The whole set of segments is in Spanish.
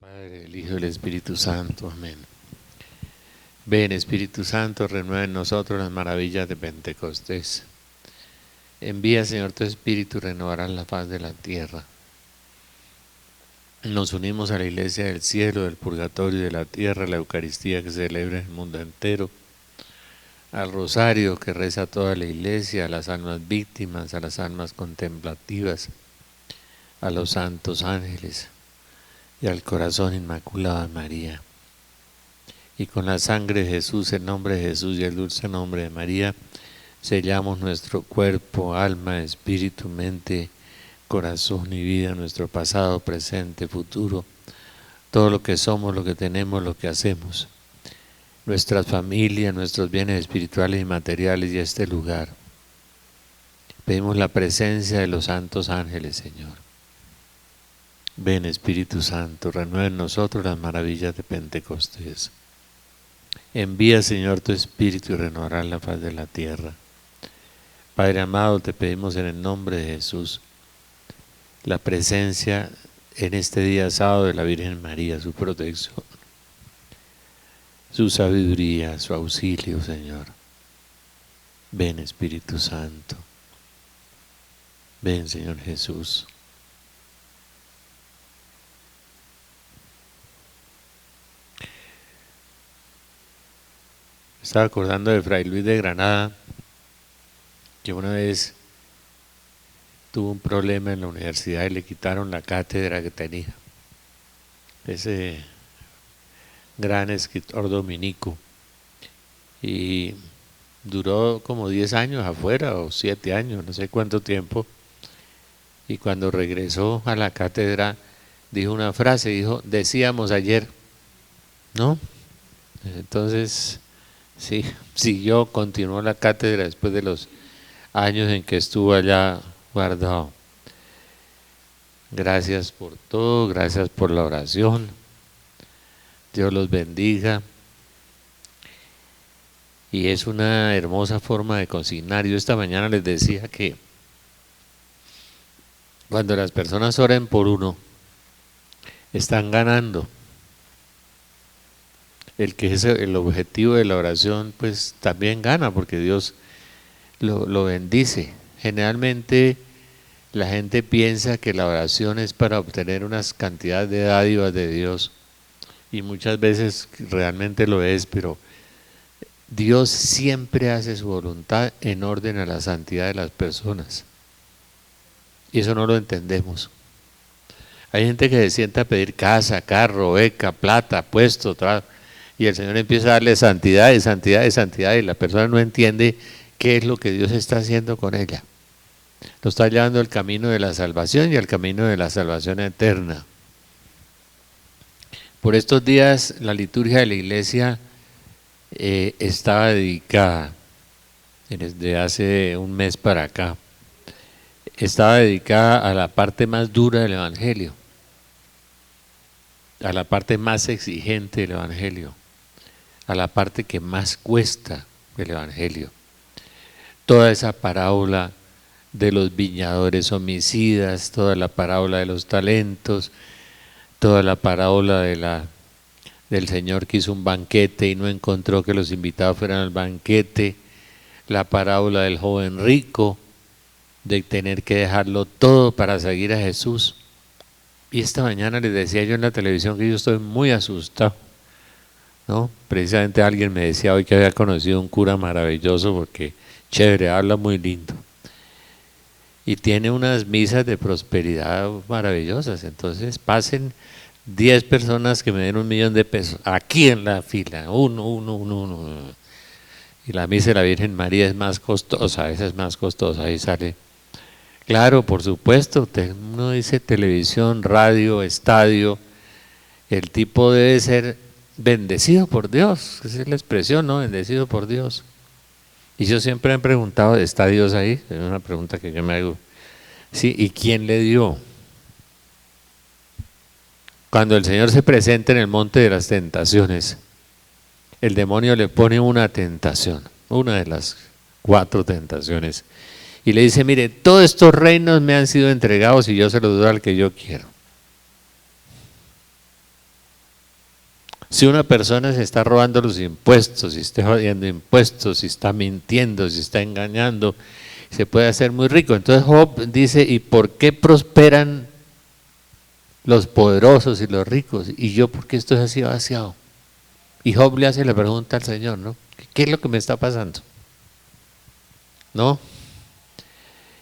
Padre, el Hijo y el Espíritu Santo. Amén. Ven, Espíritu Santo, renueva en nosotros las maravillas de Pentecostés. Envía, Señor, tu Espíritu y renovarás la faz de la tierra. Nos unimos a la Iglesia del cielo, del purgatorio y de la tierra, la Eucaristía que se celebra en el mundo entero, al rosario que reza toda la Iglesia, a las almas víctimas, a las almas contemplativas, a los santos ángeles y al corazón inmaculado de María. Y con la sangre de Jesús, el nombre de Jesús y el dulce nombre de María, sellamos nuestro cuerpo, alma, espíritu, mente, corazón y vida, nuestro pasado, presente, futuro, todo lo que somos, lo que tenemos, lo que hacemos, nuestras familias, nuestros bienes espirituales y materiales y este lugar. Pedimos la presencia de los santos ángeles, Señor. Ven, Espíritu Santo, renueva en nosotros las maravillas de Pentecostés. Envía, Señor, tu Espíritu y renovarás la faz de la tierra. Padre amado, te pedimos en el nombre de Jesús la presencia en este día sábado de la Virgen María, su protección, su sabiduría, su auxilio, Señor. Ven, Espíritu Santo. Ven, Señor Jesús. Estaba acordando de Fray Luis de Granada, que una vez tuvo un problema en la universidad y le quitaron la cátedra que tenía. Ese gran escritor dominico. Y duró como 10 años afuera, o 7 años, no sé cuánto tiempo. Y cuando regresó a la cátedra, dijo una frase, dijo, decíamos ayer, ¿no? Entonces, sí, siguió, continuó la cátedra después de los años en que estuvo allá guardado. Gracias por todo, gracias por la oración. Dios los bendiga. Y es una hermosa forma de consignar. Yo esta mañana les decía que cuando las personas oren por uno, están ganando. El que es el objetivo de la oración, pues también gana, porque Dios lo bendice. Generalmente la gente piensa que la oración es para obtener unas cantidades de dádivas de Dios, y muchas veces realmente lo es, pero Dios siempre hace su voluntad en orden a la santidad de las personas, y eso no lo entendemos. Hay gente que se sienta a pedir casa, carro, beca, plata, puesto, trabajo, y el Señor empieza a darle santidad y santidad y santidad, y la persona no entiende qué es lo que Dios está haciendo con ella. Lo está llevando al camino de la salvación y al camino de la salvación eterna. Por estos días la liturgia de la iglesia estaba dedicada, desde hace un mes para acá, estaba dedicada a la parte más dura del Evangelio, a la parte más exigente del Evangelio, a la parte que más cuesta del Evangelio. Toda esa parábola de los viñadores homicidas, toda la parábola de los talentos, toda la parábola del señor que hizo un banquete y no encontró que los invitados fueran al banquete, la parábola del joven rico, de tener que dejarlo todo para seguir a Jesús. Y esta mañana les decía yo en la televisión que yo estoy muy asustado, ¿no? Precisamente alguien me decía hoy que había conocido un cura maravilloso, porque chévere, habla muy lindo y tiene unas misas de prosperidad maravillosas. Entonces pasen 10 personas que me den $1.000.000 aquí en la fila, uno. Y la misa de la Virgen María es más costosa, esa es más costosa, ahí sale. Claro, por supuesto, uno dice televisión, radio, estadio, el tipo debe ser bendecido por Dios, esa es la expresión, ¿no? Bendecido por Dios. Y yo siempre me he preguntado, ¿está Dios ahí? Es una pregunta que yo me hago. Sí, ¿y quién le dio? Cuando el Señor se presenta en el monte de las tentaciones, el demonio le pone una tentación, una de las 4 tentaciones, y le dice, mire, todos estos reinos me han sido entregados y yo se los doy al que yo quiero. Si una persona se está robando los impuestos, si está jodiendo impuestos, si está mintiendo, si está engañando, se puede hacer muy rico. Entonces Job dice, ¿y por qué prosperan los poderosos y los ricos? Y yo, ¿por qué estoy así vaciado? Y Job le hace la pregunta al Señor, ¿no? ¿Qué es lo que me está pasando? ¿No?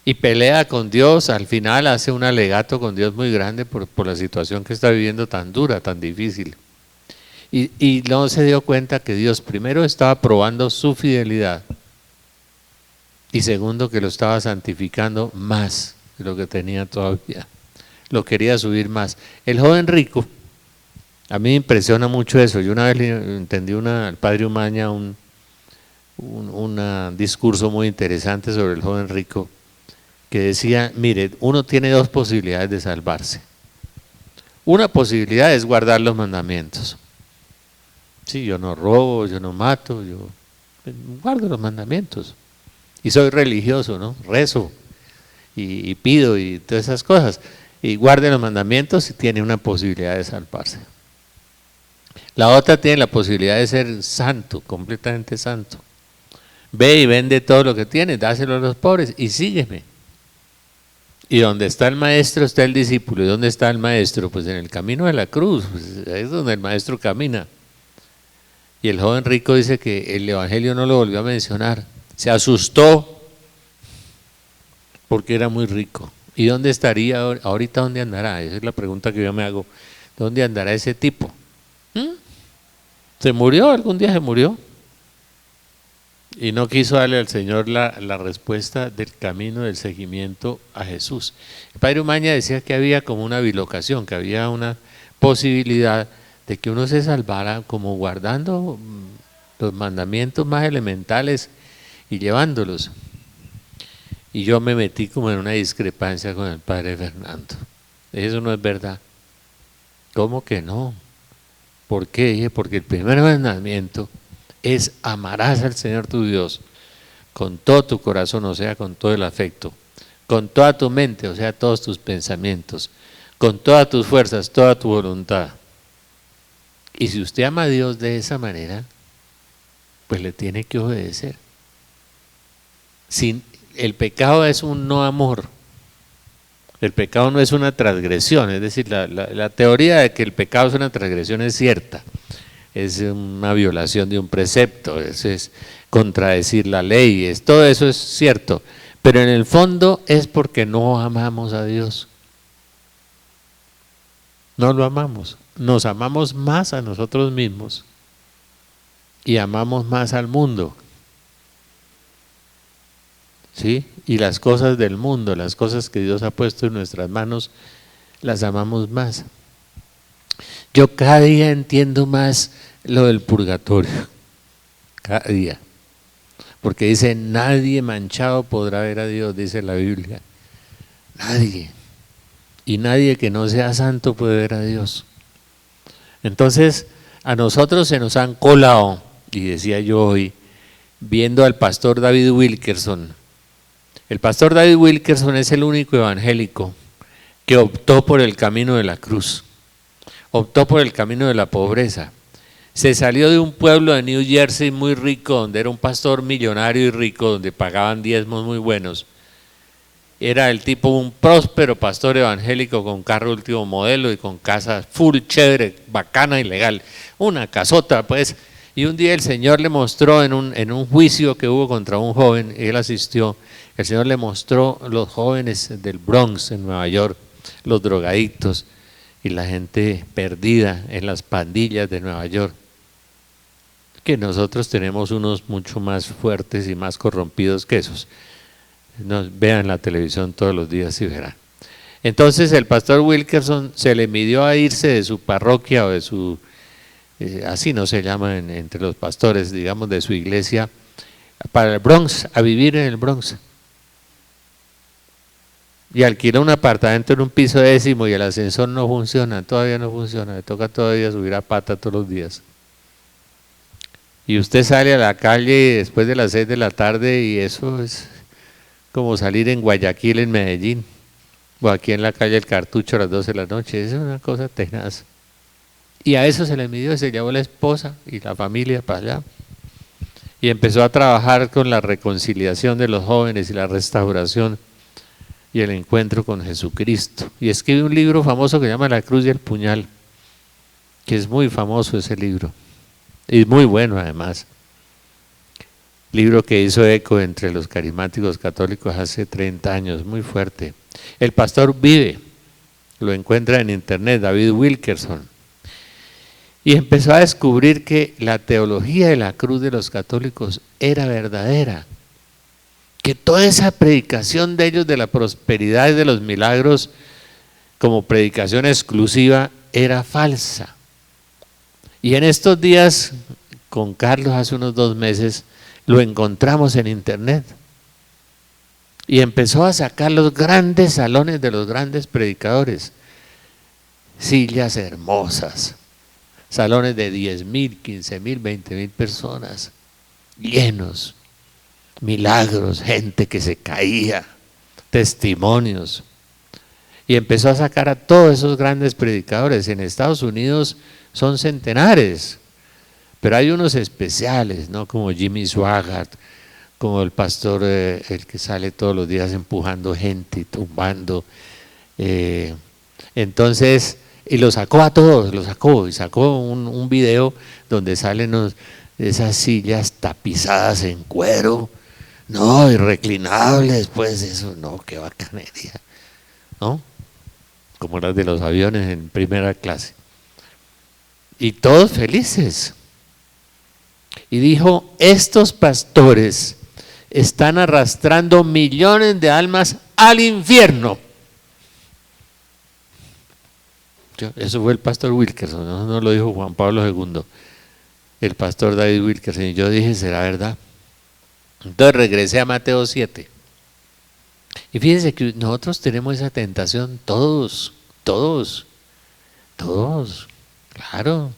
Y pelea con Dios, al final hace un alegato con Dios muy grande por la situación que está viviendo tan dura, tan difícil. Y no se dio cuenta que Dios primero estaba probando su fidelidad y segundo que lo estaba santificando más de lo que tenía todavía. Lo quería subir más. El joven rico, a mí me impresiona mucho eso. Yo una vez entendí al padre Umaña un discurso muy interesante sobre el joven rico que decía, mire, uno tiene dos posibilidades de salvarse. Una posibilidad es guardar los mandamientos. Sí, yo no robo, yo no mato, yo guardo los mandamientos. Y soy religioso, ¿no? Rezo y pido y todas esas cosas. Y guarde los mandamientos y tiene una posibilidad de salvarse. La otra tiene la posibilidad de ser santo, completamente santo. Ve y vende todo lo que tiene, dáselo a los pobres y sígueme. Y donde está el maestro está el discípulo. ¿Y dónde está el maestro? Pues en el camino de la cruz, pues es donde el maestro camina. Y el joven rico dice que el evangelio no lo volvió a mencionar. Se asustó porque era muy rico. ¿Y dónde estaría ahorita? ¿Dónde andará? Esa es la pregunta que yo me hago. ¿Dónde andará ese tipo? ¿Se murió? ¿Algún día se murió? Y no quiso darle al Señor la respuesta del camino del seguimiento a Jesús. El padre Umaña decía que había como una bilocación, que había una posibilidad de que uno se salvara como guardando los mandamientos más elementales y llevándolos. Y yo me metí como en una discrepancia con el padre Fernando. Eso no es verdad. ¿Cómo que no? ¿Por qué? Dije, porque el primer mandamiento es amarás al Señor tu Dios con todo tu corazón, o sea, con todo el afecto, con toda tu mente, o sea, todos tus pensamientos, con todas tus fuerzas, toda tu voluntad. Y si usted ama a Dios de esa manera, pues le tiene que obedecer. El pecado es un no amor. El pecado no es una transgresión, es decir, la teoría de que el pecado es una transgresión es cierta. Es una violación de un precepto, es contradecir la ley, todo eso es cierto. Pero en el fondo es porque no amamos a Dios. No lo amamos. Nos amamos más a nosotros mismos y amamos más al mundo. ¿Sí? Y las cosas del mundo, las cosas que Dios ha puesto en nuestras manos, las amamos más. Yo cada día entiendo más lo del purgatorio, cada día. Porque dice, nadie manchado podrá ver a Dios, dice la Biblia. Nadie. Y nadie que no sea santo puede ver a Dios. Entonces, a nosotros se nos han colado, y decía yo hoy, viendo al pastor David Wilkerson. El pastor David Wilkerson es el único evangélico que optó por el camino de la cruz, optó por el camino de la pobreza. Se salió de un pueblo de New Jersey muy rico, donde era un pastor millonario y rico, donde pagaban diezmos muy buenos. Era el tipo un próspero pastor evangélico con carro último modelo y con casa full chévere, bacana y legal. Una casota pues. Y un día el Señor le mostró en un juicio que hubo contra un joven, él asistió, el Señor le mostró los jóvenes del Bronx en Nueva York, los drogadictos y la gente perdida en las pandillas de Nueva York. Que nosotros tenemos unos mucho más fuertes y más corrompidos que esos. Vean la televisión todos los días y verán. Entonces el pastor Wilkerson se le midió a irse de su parroquia o de su, así no se llama entre los pastores, digamos de su iglesia, para el Bronx, a vivir en el Bronx. Y alquiló un apartamento en un piso 10º y el ascensor no funciona, todavía no funciona, le toca todavía subir a pata todos los días. Y usted sale a la calle después de las 6 de la tarde y eso es como salir en Guayaquil, en Medellín, o aquí en la calle El Cartucho a las 12 de la noche, es una cosa tenaz. Y a eso se le midió, se llevó la esposa y la familia para allá. Y empezó a trabajar con la reconciliación de los jóvenes y la restauración y el encuentro con Jesucristo. Y escribe un libro famoso que se llama La Cruz y el Puñal, que es muy famoso ese libro. Y muy bueno además. Libro que hizo eco entre los carismáticos católicos hace 30 años, muy fuerte. El pastor vive, lo encuentra en internet, David Wilkerson. Y empezó a descubrir que la teología de la cruz de los católicos era verdadera. Que toda esa predicación de ellos de la prosperidad y de los milagros como predicación exclusiva era falsa. Y en estos días, con Carlos hace unos 2 meses, lo encontramos en internet. Y empezó a sacar los grandes salones de los grandes predicadores. Sillas hermosas. Salones de 10,000, 15,000, 20,000 personas. Llenos. Milagros, gente que se caía. Testimonios. Y empezó a sacar a todos esos grandes predicadores. En Estados Unidos son centenares. Pero hay unos especiales, ¿no? Como Jimmy Swaggart, como el pastor, el que sale todos los días empujando gente y tumbando. Entonces, y lo sacó a todos, y sacó un video donde salen esas sillas tapizadas en cuero, no, y reclinables, pues eso, no, qué bacanería, ¿no? Como las de los aviones en primera clase. Y todos felices. Y dijo, estos pastores están arrastrando millones de almas al infierno. Eso fue el pastor Wilkerson, no lo dijo Juan Pablo II, el pastor David Wilkerson. Y yo dije, ¿será verdad? Entonces regresé a Mateo 7. Y fíjense que nosotros tenemos esa tentación, todos, claro.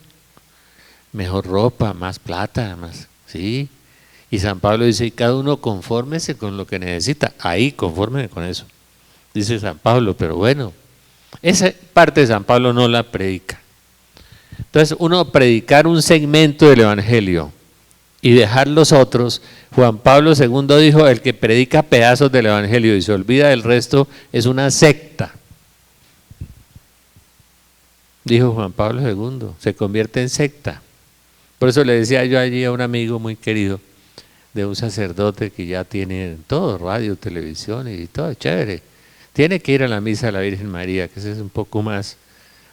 Mejor ropa, más plata, más, ¿sí? Y San Pablo dice, cada uno confórmese con lo que necesita. Ahí, confórmese con eso. Dice San Pablo, pero bueno, esa parte de San Pablo no la predica. Entonces, uno predicar un segmento del Evangelio y dejar los otros. Juan Pablo II dijo, el que predica pedazos del Evangelio y se olvida del resto es una secta. Dijo Juan Pablo II, se convierte en secta. Por eso le decía yo allí a un amigo muy querido, de un sacerdote que ya tiene todo, radio, televisión y todo, chévere. Tiene que ir a la misa de la Virgen María, que esa es un poco más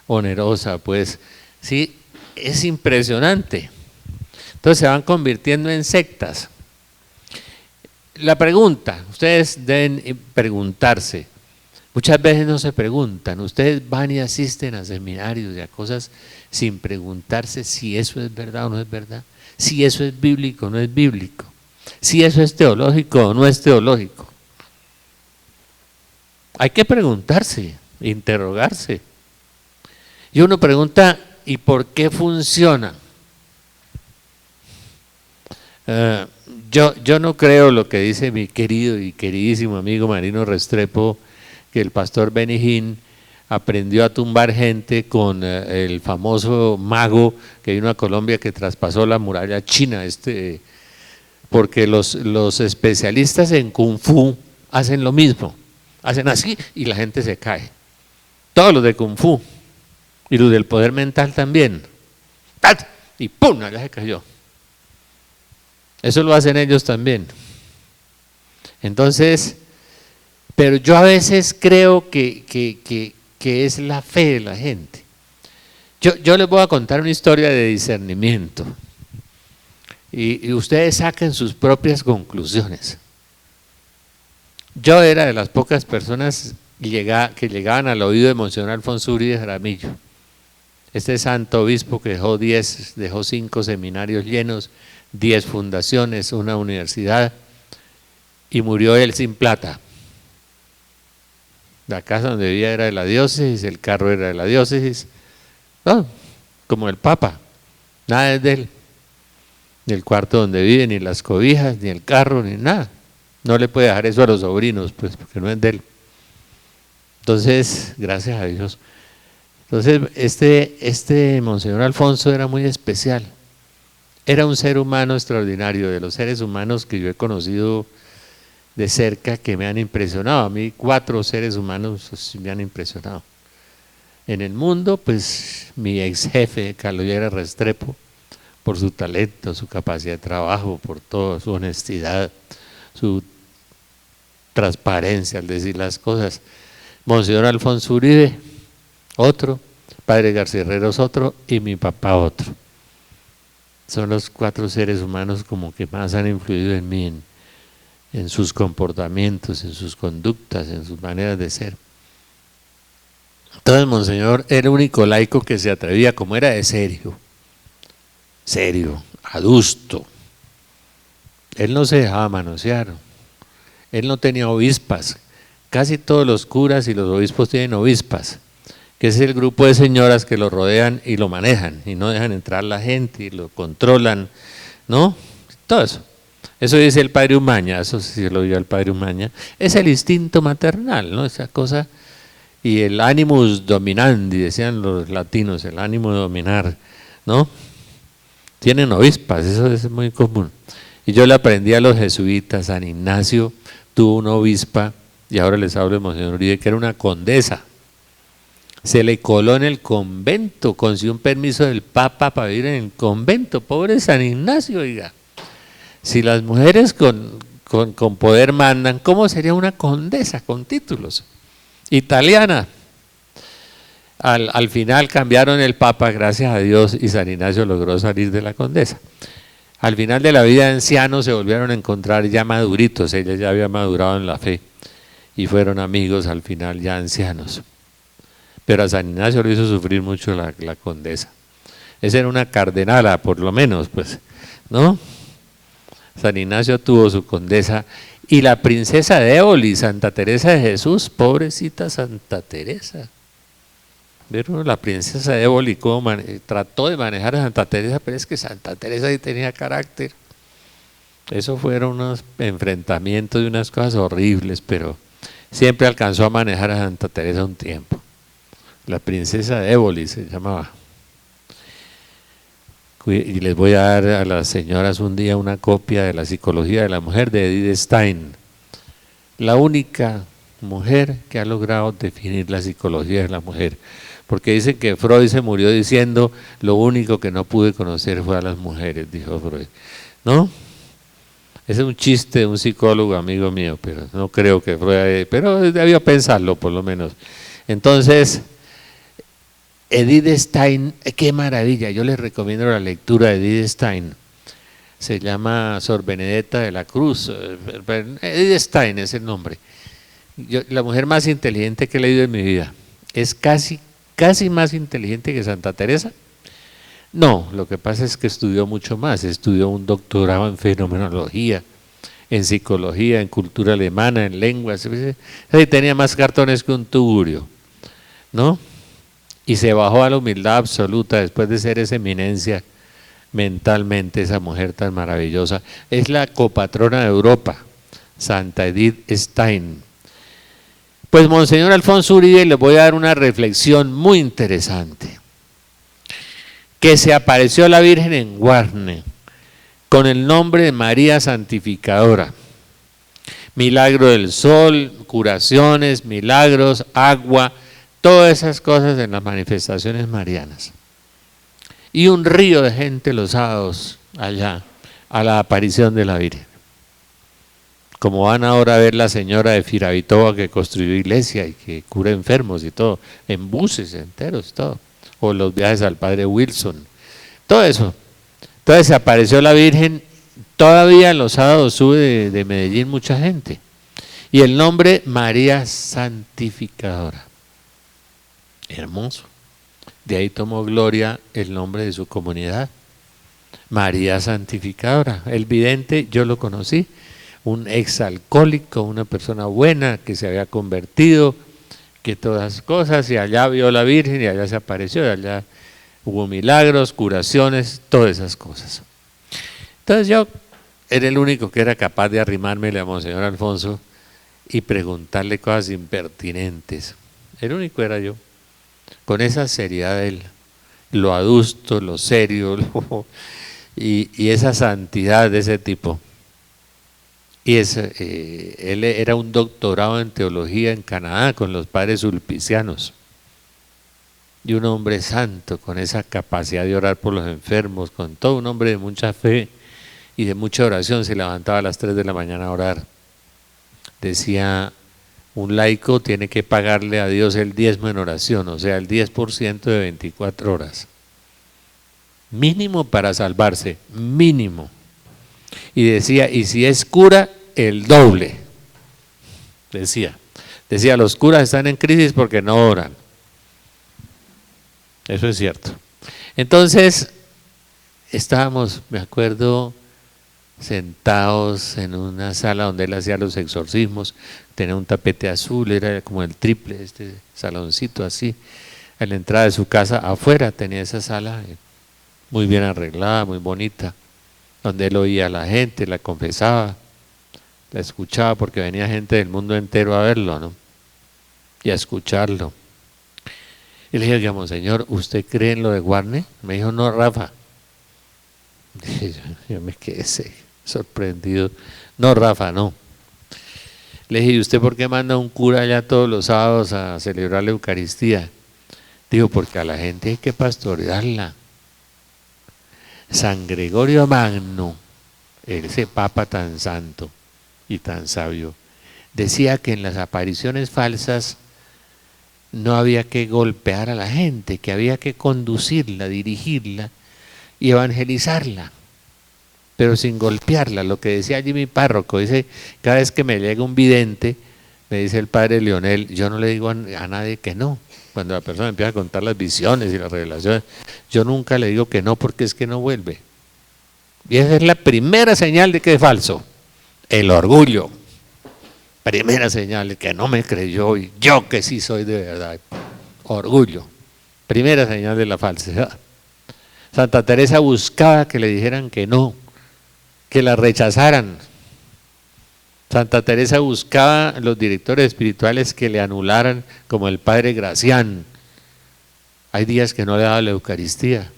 onerosa, pues. Sí, es impresionante. Entonces se van convirtiendo en sectas. La pregunta, ustedes deben preguntarse, muchas veces no se preguntan, ustedes van y asisten a seminarios y a cosas sin preguntarse si eso es verdad o no es verdad, si eso es bíblico o no es bíblico, si eso es teológico o no es teológico. Hay que preguntarse, interrogarse. Y uno pregunta, ¿y por qué funciona? Yo no creo lo que dice mi querido y queridísimo amigo Marino Restrepo, que el pastor Benny Hinn aprendió a tumbar gente con el famoso mago que vino a Colombia que traspasó la muralla china, porque los especialistas en Kung Fu hacen lo mismo, hacen así y la gente se cae. Todos los de Kung Fu y los del poder mental también. ¡Tat! Y ¡pum! Allá se cayó. Eso lo hacen ellos también. Entonces, pero yo a veces creo que es la fe de la gente. Yo les voy a contar una historia de discernimiento y ustedes saquen sus propias conclusiones. Yo era de las pocas personas que llegaban al oído de Monseñor Alfonso Uri de Jaramillo, este santo obispo que dejó 5 seminarios llenos, 10 fundaciones, una universidad, y murió él sin plata. La casa donde vivía era de la diócesis, el carro era de la diócesis, no, como el Papa, nada es de él, ni el cuarto donde vive, ni las cobijas, ni el carro, ni nada. No le puede dejar eso a los sobrinos, pues, porque no es de él. Entonces, gracias a Dios. Entonces, este Monseñor Alfonso era muy especial. Era un ser humano extraordinario, de los seres humanos que yo he conocido de cerca que me han impresionado. A mí 4 seres humanos pues, me han impresionado. En el mundo, pues mi ex jefe, Carlos Lleras Restrepo, por su talento, su capacidad de trabajo, por toda su honestidad, su transparencia al decir las cosas. Monseñor Alfonso Uribe, otro, Padre García Herreros, otro, y mi papá, otro. Son los 4 seres humanos como que más han influido en mí, en sus comportamientos, en sus conductas, en sus maneras de ser. Entonces Monseñor era el único laico que se atrevía, como era de serio, adusto. Él no se dejaba manosear, él no tenía obispas. Casi todos los curas y los obispos tienen obispas, que es el grupo de señoras que lo rodean y lo manejan, y no dejan entrar la gente, y lo controlan, ¿no? Todo eso. Eso dice el padre Umaña, eso sí lo vio el padre Umaña, es el instinto maternal, ¿no? Esa cosa, y el animus dominandi, decían los latinos, el ánimo de dominar, ¿no? Tienen obispas, eso es muy común. Y yo le aprendí a los jesuitas, San Ignacio tuvo una obispa, y ahora les hablo de Monseñor Uribe, que era una condesa. Se le coló en el convento, consiguió un permiso del Papa para vivir en el convento, pobre San Ignacio, oiga. Si las mujeres con poder mandan, ¿cómo sería una condesa con títulos? Italiana. Al final cambiaron el Papa, gracias a Dios, y San Ignacio logró salir de la condesa. Al final de la vida de ancianos se volvieron a encontrar ya maduritos, ella ya había madurado en la fe, y fueron amigos al final ya ancianos. Pero a San Ignacio lo hizo sufrir mucho la condesa. Esa era una cardenala, por lo menos, pues, ¿no? San Ignacio tuvo su condesa, y la princesa de Éboli, Santa Teresa de Jesús, pobrecita Santa Teresa. ¿Vieron? La princesa de Éboli cómo trató de manejar a Santa Teresa, pero es que Santa Teresa sí tenía carácter. Eso fueron unos enfrentamientos y unas cosas horribles, pero siempre alcanzó a manejar a Santa Teresa un tiempo. La princesa de Éboli se llamaba. Y les voy a dar a las señoras un día una copia de La psicología de la mujer de Edith Stein, la única mujer que ha logrado definir la psicología de la mujer, porque dicen que Freud se murió diciendo lo único que no pude conocer fue a las mujeres, dijo Freud, ¿no? Ese es un chiste de un psicólogo amigo mío, pero no creo que Freud, pero debió pensarlo por lo menos. Entonces, Edith Stein, qué maravilla, yo les recomiendo la lectura de Edith Stein, se llama Sor Benedetta de la Cruz, Edith Stein es el nombre. La mujer más inteligente que he leído en mi vida, es casi más inteligente que Santa Teresa. No, lo que pasa es que estudió mucho más, estudió un doctorado en fenomenología, en psicología, en cultura alemana, en lenguas, tenía más cartones que un tugurio, ¿no? Y se bajó a la humildad absoluta después de ser esa eminencia mentalmente, esa mujer tan maravillosa. Es la copatrona de Europa, Santa Edith Stein. Pues Monseñor Alfonso Uribe, les voy a dar una reflexión muy interesante. Que se apareció la Virgen en Guarne con el nombre de María Santificadora. Milagro del sol, curaciones, milagros, agua, todas esas cosas en las manifestaciones marianas. Y un río de gente los sábados allá a la aparición de la Virgen. Como van ahora a ver la señora de Firavitoa que construyó iglesia y que cura enfermos y todo, en buses enteros, todo. O los viajes al padre Wilson, todo eso. Entonces se apareció la Virgen, todavía los sábados sube de Medellín mucha gente. Y el nombre María Santificadora. Hermoso. De ahí tomó Gloria el nombre de su comunidad. María Santificadora. El vidente yo lo conocí, un exalcohólico, una persona buena que se había convertido, que todas las cosas, y allá vio la Virgen y allá se apareció, y allá hubo milagros, curaciones, todas esas cosas. Entonces yo era el único que era capaz de arrimármele a Monseñor Alfonso y preguntarle cosas impertinentes. El único era yo. con esa seriedad, lo adusto, lo serio, y esa santidad de ese tipo. Y él era un doctorado en teología en Canadá con los padres sulpicianos. Y un hombre santo, con esa capacidad de orar por los enfermos, con todo un hombre de mucha fe y de mucha oración. Se levantaba a las 3 de la mañana a orar. Decía, un laico tiene que pagarle a Dios el diezmo en oración, o sea, el 10% de 24 horas. Mínimo para salvarse, mínimo. Y decía, y si es cura, el doble. Decía, los curas están en crisis porque no oran. Eso es cierto. Entonces, estábamos, me acuerdo, sentados en una sala donde él hacía los exorcismos, tenía un tapete azul, era como el triple de este saloncito así, a la entrada de su casa, afuera tenía esa sala muy bien arreglada, muy bonita, donde él oía a la gente, la confesaba, la escuchaba, porque venía gente del mundo entero a verlo, ¿no? Y a escucharlo. Y le dije, digamos, Señor, ¿usted cree en lo de Warner? Me dijo, no, Rafa. Dije, yo me quedé sorprendido. No, Rafa, no. Le dije, ¿y usted por qué manda un cura allá todos los sábados a celebrar la Eucaristía? Digo, porque a la gente hay que pastorearla. San Gregorio Magno, ese papa tan santo y tan sabio, decía que en las apariciones falsas no había que golpear a la gente, que había que conducirla, dirigirla y evangelizarla, pero sin golpearla. Lo que decía allí mi párroco, dice, cada vez que me llega un vidente, me dice el padre Leonel, yo no le digo a nadie que no. Cuando la persona empieza a contar las visiones y las revelaciones, yo nunca le digo que no, porque es que no vuelve. Y esa es la primera señal de que es falso, el orgullo. Primera señal de que no me creyó y yo que sí soy de verdad. Orgullo. Primera señal de la falsedad. Santa Teresa buscaba que le dijeran que no, que la rechazaran. Santa Teresa buscaba los directores espirituales que le anularan, como el padre Gracián. Hay días que no le daba la Eucaristía.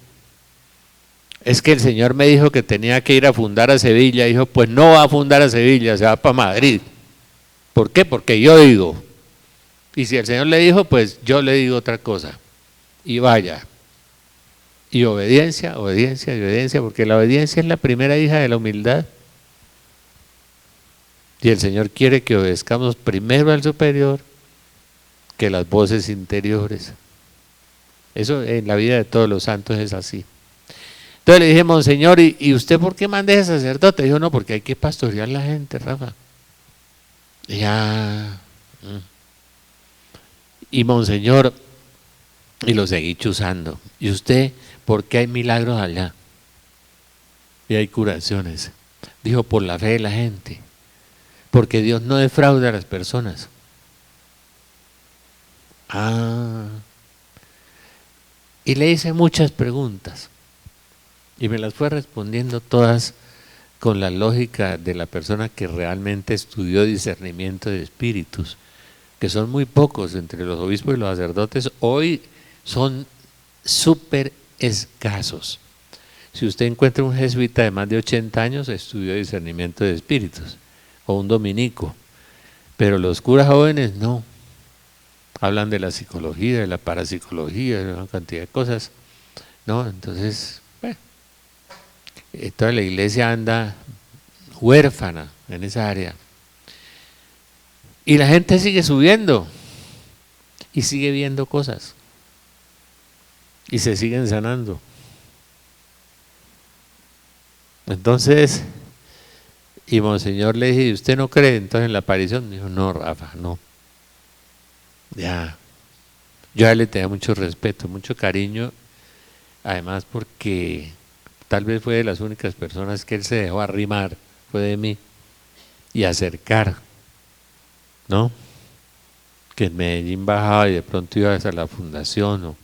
Es que el Señor me dijo que tenía que ir a fundar a Sevilla. Dijo, pues no va a fundar a Sevilla, se va para Madrid. ¿Por qué? Porque yo digo. Y si el Señor le dijo, pues yo le digo otra cosa. Y vaya. Y obediencia, obediencia y obediencia, porque la obediencia es la primera hija de la humildad. Y el Señor quiere que obedezcamos primero al superior que las voces interiores. Eso en la vida de todos los santos es así. Entonces le dije, Monseñor, ¿y usted por qué manda ese sacerdote? Dijo, no, porque hay que pastorear a la gente, Rafa. Ya. Y Monseñor, y lo seguí chuzando. ¿Y usted por qué hay milagros allá? Y hay curaciones. Dijo, por la fe de la gente. Porque Dios no defrauda a las personas. Y le hice muchas preguntas. Y me las fue respondiendo todas con la lógica de la persona que realmente estudió discernimiento de espíritus, que son muy pocos entre los obispos y los sacerdotes. Hoy son súper escasos. Si usted encuentra un jesuita de más de 80 años, estudió discernimiento de espíritus, o un dominico, pero los curas jóvenes no. Hablan de la psicología, de la parapsicología, de una cantidad de cosas, ¿no? Entonces, bueno, toda la iglesia anda huérfana en esa área. Y la gente sigue subiendo y sigue viendo cosas y se siguen sanando. Entonces, y Monseñor le dije, ¿usted no cree entonces en la aparición? Me dijo, no, Rafa, no. Ya, yo a él le tenía mucho respeto, mucho cariño, además porque tal vez fue de las únicas personas que él se dejó arrimar, fue de mí, y acercar, ¿no? Que en Medellín bajaba y de pronto iba hasta la fundación, o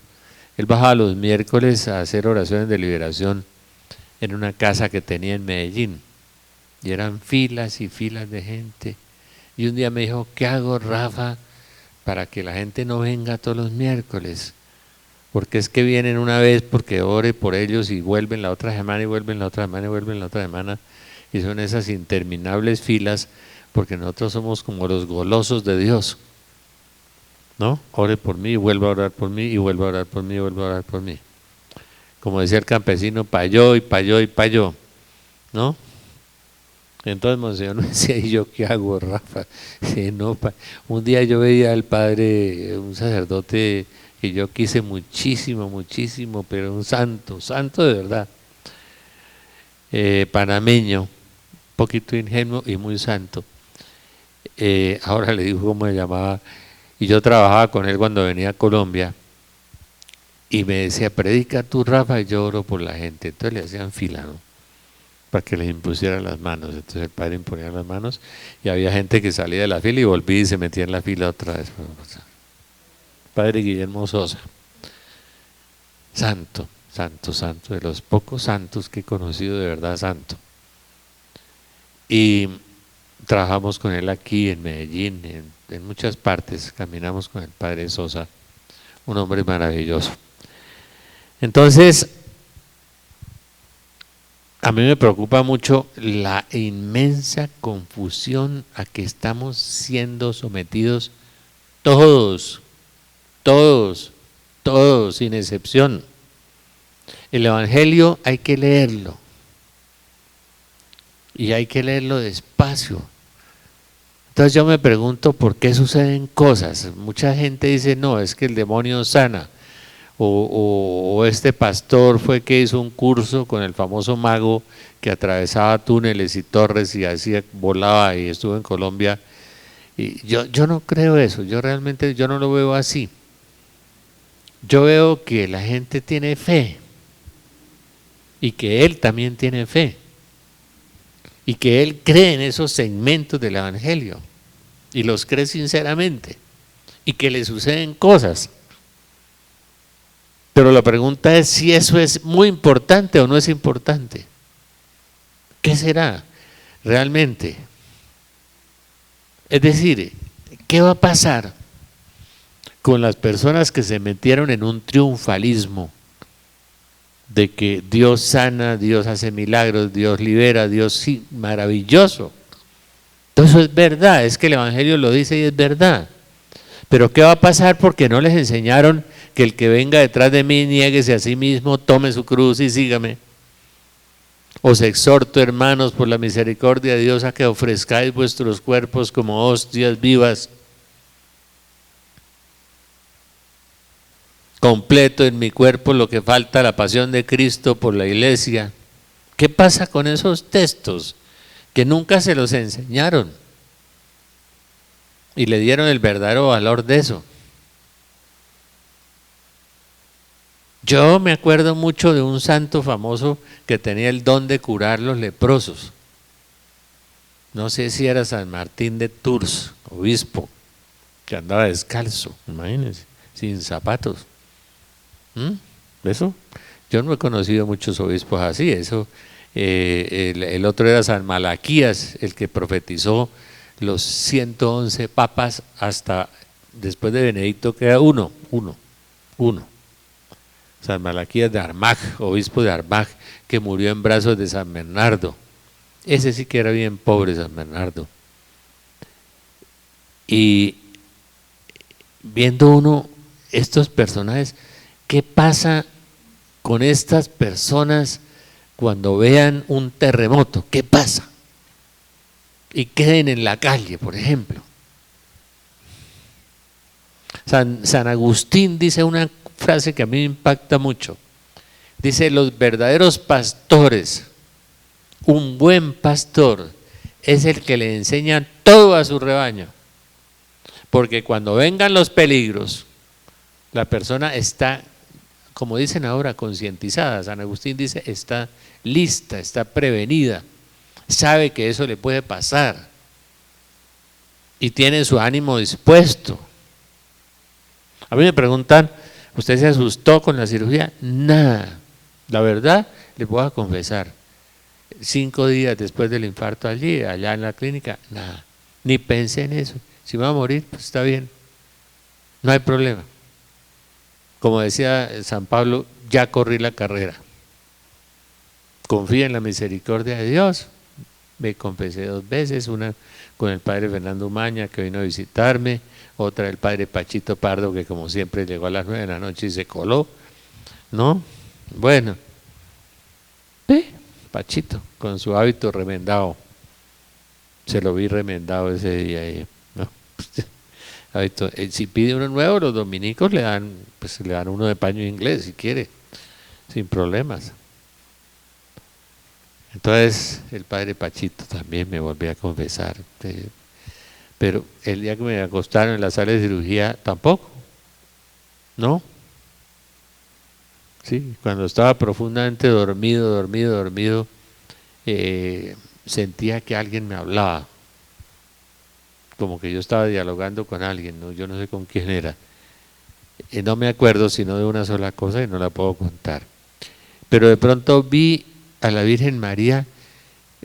él bajaba los miércoles a hacer oraciones de liberación en una casa que tenía en Medellín, y eran filas y filas de gente, y un día me dijo, ¿qué hago, Rafa, para que la gente no venga todos los miércoles? porque es que vienen una vez porque ore por ellos y vuelven la otra semana y vuelven la otra semana y vuelven la otra semana, y son esas interminables filas, porque nosotros somos como los golosos de Dios, ¿no? Ore por mí y vuelva a orar por mí y vuelva a orar por mí y vuelva a orar por mí. Como decía el campesino, pa' yo y pa' yo y pa' yo, ¿no? Entonces Monseñor me decía, ¿y yo qué hago, Rafa? Sí, no, un día yo veía al padre, un sacerdote que yo quise muchísimo, muchísimo, pero un santo, santo de verdad, panameño, un poquito ingenuo y muy santo. Ahora le digo cómo se llamaba, y yo trabajaba con él cuando venía a Colombia, y me decía, predica tú, Rafa, y yo oro por la gente. Entonces le hacían fila, ¿no?, para que les impusieran las manos. Entonces el padre imponía las manos y había gente que salía de la fila y volvía y se metía en la fila otra vez. Padre Guillermo Sosa, santo, santo, santo, de los pocos santos que he conocido de verdad santo. Y trabajamos con él aquí en Medellín, en muchas partes, caminamos con el padre Sosa, un hombre maravilloso. Entonces, a mí me preocupa mucho la inmensa confusión a que estamos siendo sometidos todos, todos, todos, sin excepción. El Evangelio hay que leerlo, y hay que leerlo despacio. Entonces yo me pregunto por qué suceden cosas. Mucha gente dice, no, es que el demonio sana. O este pastor fue que hizo un curso con el famoso mago que atravesaba túneles y torres y hacía, volaba, y estuvo en Colombia. Y yo no creo eso, yo realmente no lo veo así. Yo veo que la gente tiene fe, y que él también tiene fe, y que él cree en esos segmentos del Evangelio, y los cree sinceramente, y que le suceden cosas. Pero la pregunta es si eso es muy importante o no es importante. ¿Qué será realmente? Es decir, ¿qué va a pasar con las personas que se metieron en un triunfalismo de que Dios sana, Dios hace milagros, Dios libera, Dios sí, maravilloso? Todo eso es verdad, es que el Evangelio lo dice y es verdad. Pero ¿qué va a pasar porque no les enseñaron que el que venga detrás de mí niéguese a sí mismo, tome su cruz y sígame? Os exhorto, hermanos, por la misericordia de Dios, a que ofrezcáis vuestros cuerpos como hostias vivas, completo en mi cuerpo lo que falta la pasión de Cristo por la iglesia. ¿Qué pasa con esos textos que nunca se los enseñaron y le dieron el verdadero valor de eso? Yo me acuerdo mucho de un santo famoso que tenía el don de curar los leprosos. No sé si era San Martín de Tours, obispo, que andaba descalzo, imagínense, sin zapatos. ¿Eso? Yo no he conocido muchos obispos así. Eso, el otro era San Malaquías, el que profetizó los 111 papas hasta después de Benedicto queda uno. San Malaquías de Armagh, obispo de Armagh, que murió en brazos de San Bernardo. Ese sí que era bien pobre, San Bernardo. Y viendo uno estos personajes, ¿qué pasa con estas personas cuando vean un terremoto? ¿Qué pasa? Y queden en la calle, por ejemplo. San Agustín dice una frase que a mí me impacta mucho. Dice, los verdaderos pastores, un buen pastor, es el que le enseña todo a su rebaño. Porque cuando vengan los peligros, la persona está, como dicen ahora, concientizada. San Agustín dice, está lista, está prevenida, sabe que eso le puede pasar y tiene su ánimo dispuesto. A mí me preguntan, ¿usted se asustó con la cirugía? Nada. La verdad, les voy a confesar, 5 días después del infarto allá en la clínica, nada. Ni pensé en eso. Si me va a morir, pues está bien. No hay problema. Como decía San Pablo, ya corrí la carrera. Confía en la misericordia de Dios. Me confesé 2 veces, una con el padre Fernando Umaña, que vino a visitarme, otra el padre Pachito Pardo, que como siempre llegó a las 9 de la noche y se coló, ¿no? Bueno, Pachito, con su hábito remendado, se lo vi remendado ese día ahí, ¿no? Hábito, si pide uno nuevo, los dominicos le dan, pues le dan uno de paño inglés si quiere, sin problemas. Entonces el padre Pachito también me volvió a confesar, pero el día que me acostaron en la sala de cirugía tampoco, ¿no? Sí, cuando estaba profundamente dormido, sentía que alguien me hablaba, como que yo estaba dialogando con alguien, ¿no? Yo no sé con quién era, no me acuerdo sino de una sola cosa y no la puedo contar, pero de pronto vi a la Virgen María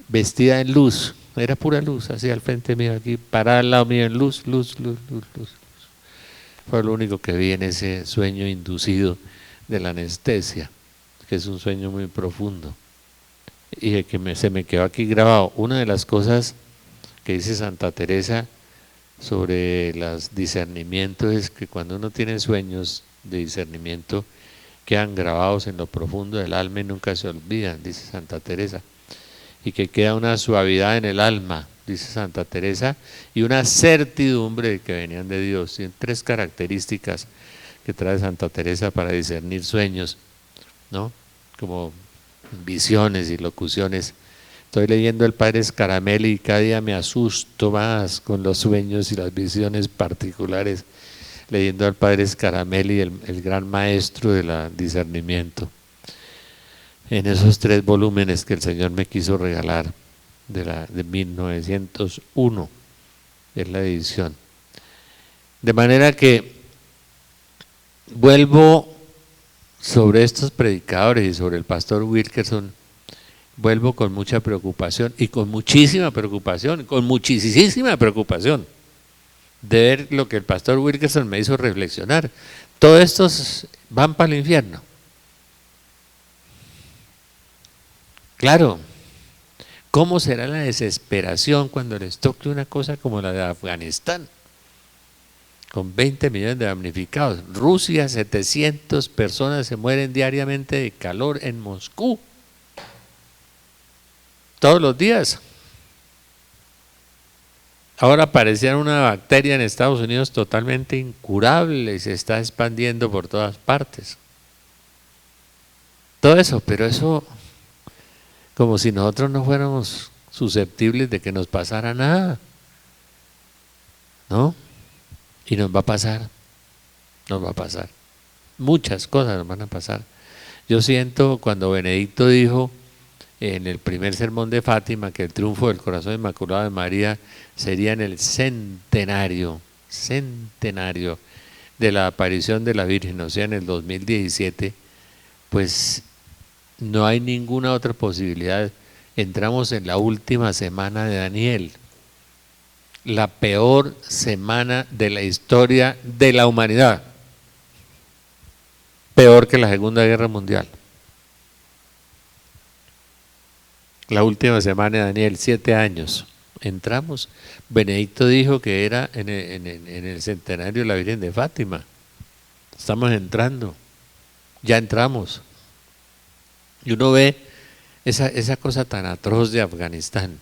vestida en luz, era pura luz, así al frente mío aquí, parada al lado mío en luz, luz, luz, luz, luz. Fue lo único que vi en ese sueño inducido de la anestesia, que es un sueño muy profundo. Y que se me quedó aquí grabado. Una de las cosas que dice Santa Teresa sobre los discernimientos es que cuando uno tiene sueños de discernimiento, quedan grabados en lo profundo del alma y nunca se olvidan, dice Santa Teresa. Y que queda una suavidad en el alma, dice Santa Teresa, y una certidumbre de que venían de Dios. Tienen 3 características que trae Santa Teresa para discernir sueños, ¿no? Como visiones y locuciones. Estoy leyendo el Padre Scaramelli y cada día me asusto más con los sueños y las visiones particulares, leyendo al Padre Scaramelli, el gran maestro del discernimiento, en esos 3 volúmenes que el Señor me quiso regalar, de 1901, es la edición. De manera que vuelvo sobre estos predicadores y sobre el pastor Wilkerson, vuelvo con mucha preocupación y con muchísima preocupación, de ver lo que el pastor Wilkerson me hizo reflexionar. Todos estos van para el infierno. Claro, ¿cómo será la desesperación cuando les toque una cosa como la de Afganistán? Con 20 millones de damnificados. Rusia, 700 personas se mueren diariamente de calor en Moscú. Todos los días. Ahora aparecía una bacteria en Estados Unidos totalmente incurable y se está expandiendo por todas partes. Todo eso, pero eso como si nosotros no fuéramos susceptibles de que nos pasara nada, ¿no? Y nos va a pasar, muchas cosas nos van a pasar. Yo siento cuando Benedicto dijo en el primer sermón de Fátima que el triunfo del corazón inmaculado de María sería en el centenario de la aparición de la Virgen, o sea en el 2017, pues no hay ninguna otra posibilidad. Entramos en la última semana de Daniel, la peor semana de la historia de la humanidad, peor que la Segunda Guerra Mundial. La última semana de Daniel, 7 años. Entramos. Benedicto dijo que era en el centenario de la Virgen de Fátima. Estamos entrando, ya entramos. Y uno ve esa cosa tan atroz de Afganistán,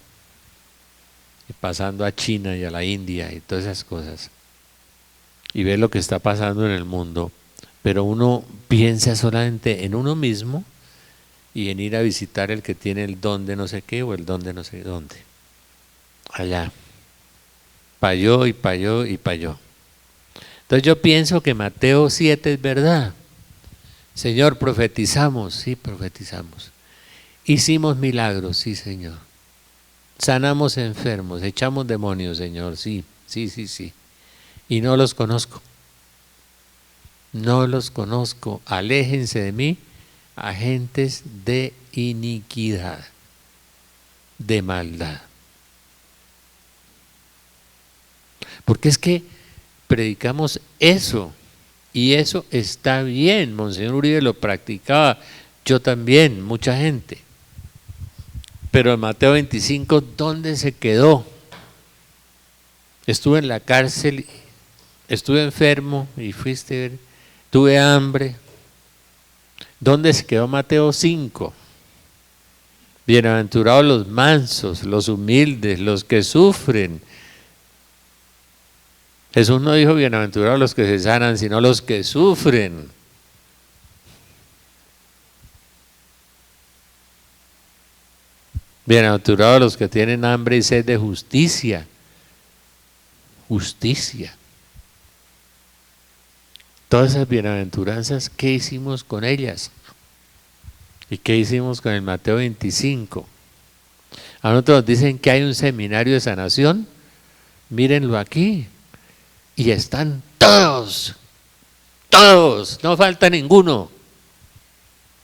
y pasando a China y a la India y todas esas cosas, y ve lo que está pasando en el mundo, pero uno piensa solamente en uno mismo y en ir a visitar el que tiene el don de no sé qué o el don de no sé dónde, allá, pa' yo y pa' yo y pa' yo. Entonces yo pienso que Mateo 7 es verdad. Señor, profetizamos, sí, profetizamos. Hicimos milagros, sí, Señor. Sanamos enfermos, echamos demonios, Señor, sí. Y no los conozco. No los conozco. Aléjense de mí, agentes de iniquidad, de maldad. Porque es que predicamos eso. Y eso está bien, Monseñor Uribe lo practicaba, yo también, mucha gente. Pero en Mateo 25, ¿dónde se quedó? Estuve en la cárcel, estuve enfermo y fuiste, tuve hambre. ¿Dónde se quedó Mateo 5? Bienaventurados los mansos, los humildes, los que sufren. Jesús no dijo bienaventurados los que se sanan, sino los que sufren. Bienaventurados los que tienen hambre y sed de justicia. Justicia. Todas esas bienaventuranzas, ¿qué hicimos con ellas? ¿Y qué hicimos con el Mateo 25? A nosotros nos dicen que hay un seminario de sanación. Mírenlo aquí. Y están todos, no falta ninguno.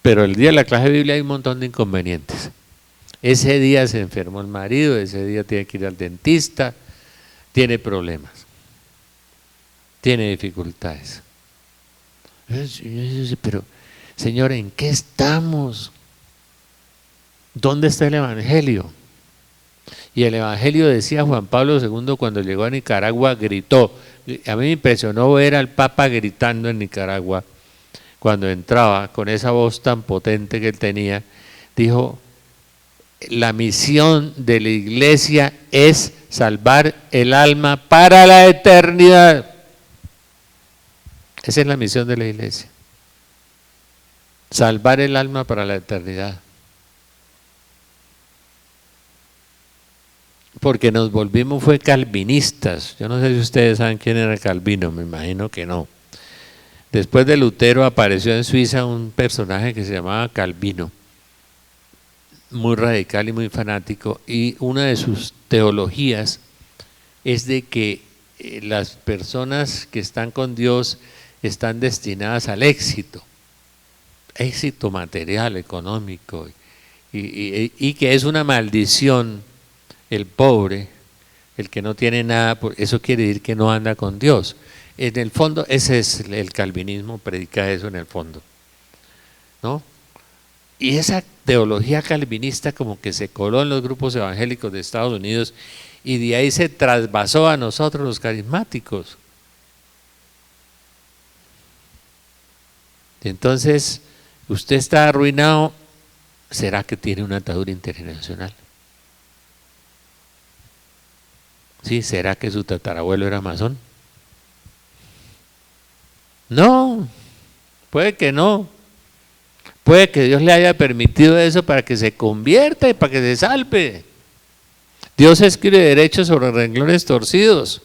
Pero el día de la clase de Biblia hay un montón de inconvenientes. Ese día se enfermó el marido, ese día tiene que ir al dentista, tiene problemas, tiene dificultades. Pero, Señor, ¿en qué estamos? ¿Dónde está el Evangelio? Y el Evangelio, decía Juan Pablo II cuando llegó a Nicaragua, gritó. A mí me impresionó ver al Papa gritando en Nicaragua cuando entraba con esa voz tan potente que él tenía. Dijo, la misión de la iglesia es salvar el alma para la eternidad. Esa es la misión de la iglesia. Salvar el alma para la eternidad. Porque nos volvimos fue calvinistas. Yo no sé si ustedes saben quién era Calvino, me imagino que no. Después de Lutero apareció en Suiza un personaje que se llamaba Calvino, muy radical y muy fanático, y una de sus teologías es de que las personas que están con Dios están destinadas al éxito material, económico, y que es una maldición el pobre, el que no tiene nada, eso quiere decir que no anda con Dios. En el fondo, ese es el calvinismo, predica eso en el fondo, ¿no? Y esa teología calvinista como que se coló en los grupos evangélicos de Estados Unidos y de ahí se trasvasó a nosotros los carismáticos. Entonces, usted está arruinado, ¿será que tiene una atadura internacional? ¿Sí? ¿Será que su tatarabuelo era masón? No, puede que no. Puede que Dios le haya permitido eso para que se convierta y para que se salve. Dios escribe derecho sobre renglones torcidos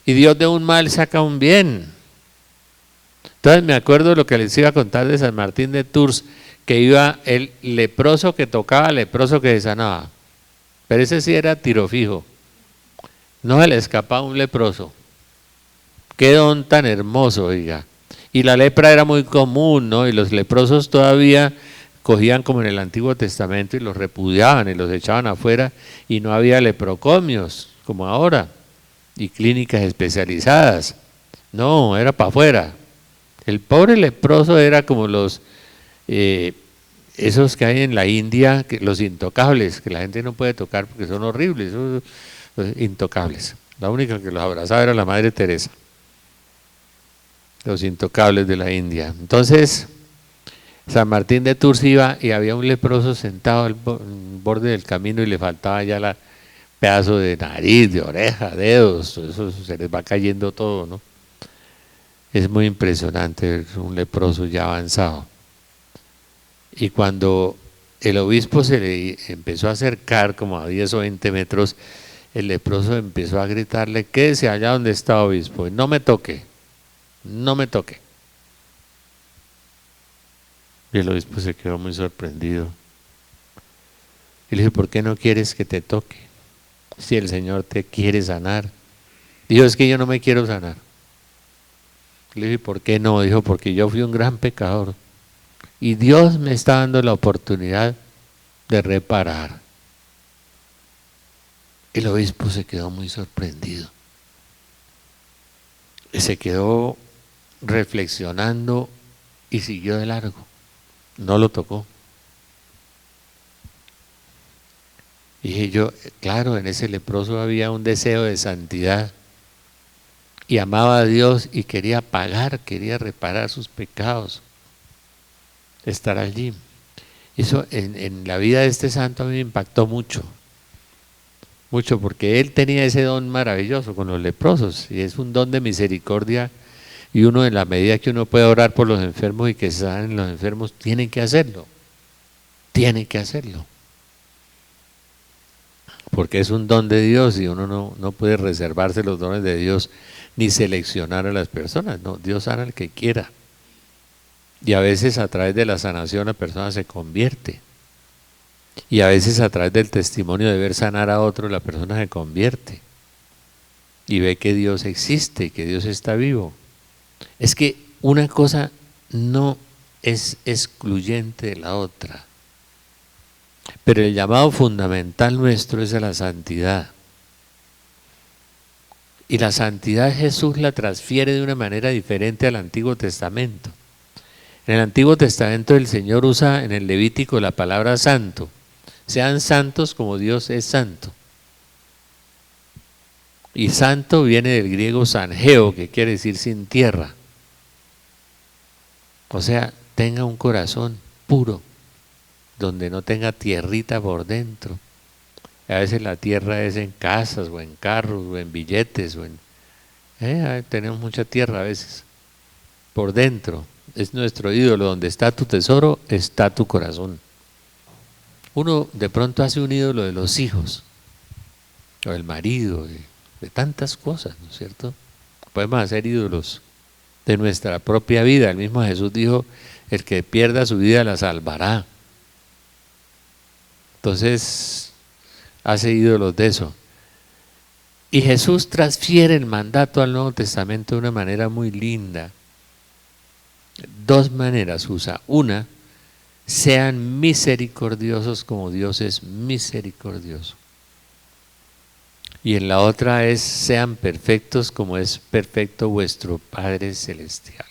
y Dios de un mal saca un bien. Entonces me acuerdo de lo que les iba a contar de San Martín de Tours, que iba el leproso que tocaba, leproso que se sanaba. Pero ese sí era tiro fijo. No se le escapaba un leproso. Qué don tan hermoso, oiga. Y la lepra era muy común, ¿no? Y los leprosos todavía cogían como en el Antiguo Testamento y los repudiaban y los echaban afuera y no había leprocomios como ahora y clínicas especializadas. No, era para afuera. El pobre leproso era como los esos que hay en la India, los intocables, que la gente no puede tocar porque son horribles, los intocables. La única que los abrazaba era la Madre Teresa. Los intocables de la India. Entonces, San Martín de Tours iba y había un leproso sentado al borde del camino y le faltaba ya el pedazo de nariz, de oreja, dedos, eso se les va cayendo todo, ¿no? Es muy impresionante ver un leproso ya avanzado. Y cuando el obispo se le empezó a acercar como a 10 o 20 metros, el leproso empezó a gritarle, quédese allá donde está, obispo, y no me toque, no me toque. Y el obispo se quedó muy sorprendido. Y le dije, ¿por qué no quieres que te toque? Si el Señor te quiere sanar. Dijo, es que yo no me quiero sanar. Le dije, ¿por qué no? Dijo, porque yo fui un gran pecador. Y Dios me está dando la oportunidad de reparar. El obispo se quedó muy sorprendido. Se quedó reflexionando y siguió de largo, no lo tocó. Y dije yo, claro, en ese leproso había un deseo de santidad y amaba a Dios y quería pagar, quería reparar sus pecados, estar allí. Eso en la vida de este santo a mí me impactó mucho, mucho, porque él tenía ese don maravilloso con los leprosos y es un don de misericordia, y uno, en la medida que uno puede orar por los enfermos y que sanen los enfermos, tiene que hacerlo, porque es un don de Dios y uno no puede reservarse los dones de Dios ni seleccionar a las personas. No, Dios sana al que quiera, y a veces a través de la sanación la persona se convierte, y a veces a través del testimonio de ver sanar a otro la persona se convierte y ve que Dios existe, que Dios está vivo. Es que una cosa no es excluyente de la otra, pero el llamado fundamental nuestro es a la santidad, y la santidad Jesús la transfiere de una manera diferente al Antiguo Testamento. En el Antiguo Testamento el Señor usa en el Levítico la palabra santo: sean santos como Dios es santo. Y santo viene del griego sangeo, que quiere decir sin tierra. O sea, tenga un corazón puro, donde no tenga tierrita por dentro. A veces la tierra es en casas, o en carros, o en billetes, tenemos mucha tierra a veces. Por dentro es nuestro ídolo. Donde está tu tesoro, está tu corazón. Uno de pronto hace un ídolo de los hijos, o del marido, de tantas cosas, ¿no es cierto? Podemos hacer ídolos de nuestra propia vida. El mismo Jesús dijo: el que pierda su vida la salvará. Entonces hace ídolos de eso. Y Jesús transfiere el mandato al Nuevo Testamento de una manera muy linda. Dos maneras usa. Una: sean misericordiosos como Dios es misericordioso. Y en la otra es: sean perfectos como es perfecto vuestro Padre Celestial.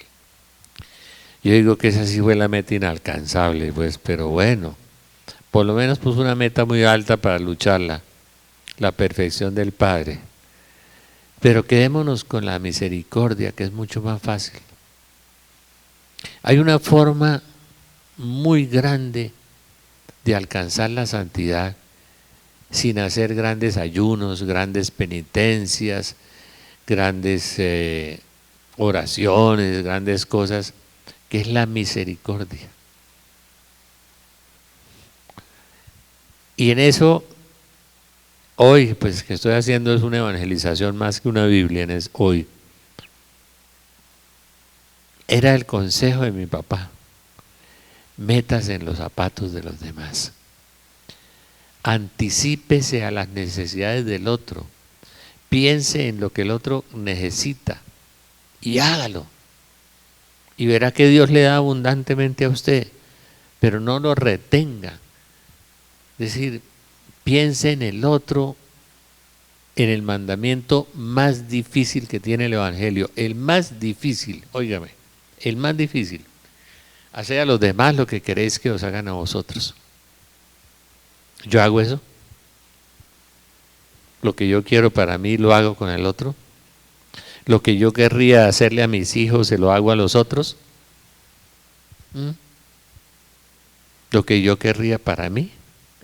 Yo digo que esa sí fue la meta inalcanzable, pues, pero bueno, por lo menos puso una meta muy alta para lucharla, la perfección del Padre. Pero quedémonos con la misericordia, que es mucho más fácil. Hay una forma muy grande de alcanzar la santidad sin hacer grandes ayunos, grandes penitencias, grandes oraciones, grandes cosas, que es la misericordia. Y en eso, hoy, pues que estoy haciendo es una evangelización más que una Biblia, hoy. Era el consejo de mi papá: métase en los zapatos de los demás. Anticípese a las necesidades del otro. Piense en lo que el otro necesita y hágalo. Y verá que Dios le da abundantemente a usted, pero no lo retenga. Es decir, piense en el otro, en el mandamiento más difícil que tiene el Evangelio. El más difícil, óigame, el más difícil: haced a los demás lo que queréis que os hagan a vosotros. ¿Yo hago eso? ¿Lo que yo quiero para mí lo hago con el otro? ¿Lo que yo querría hacerle a mis hijos se lo hago a los otros? ¿Lo que yo querría para mí?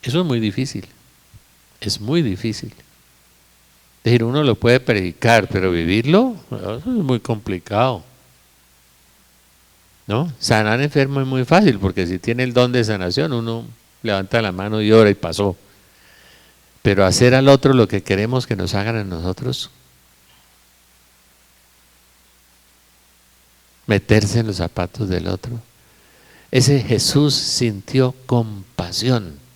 Eso es muy difícil. Es muy difícil. Es decir, uno lo puede predicar, pero vivirlo, eso es muy complicado, ¿no? Sanar enfermo es muy fácil, porque si tiene el don de sanación, uno levanta la mano y ora y pasó. Pero hacer al otro lo que queremos que nos hagan a nosotros, meterse en los zapatos del otro. Ese Jesús sintió compasión.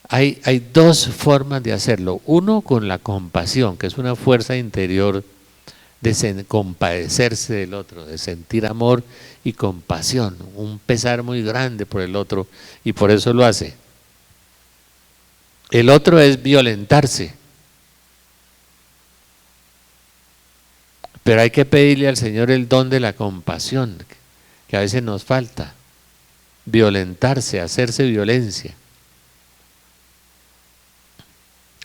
Hay dos formas de hacerlo. Uno, con la compasión, que es una fuerza interior de compadecerse del otro, de sentir amor y compasión, un pesar muy grande por el otro, y por eso lo hace. El otro es violentarse, Pero hay que pedirle al Señor el don de la compasión, que a veces nos falta. Violentarse, hacerse violencia.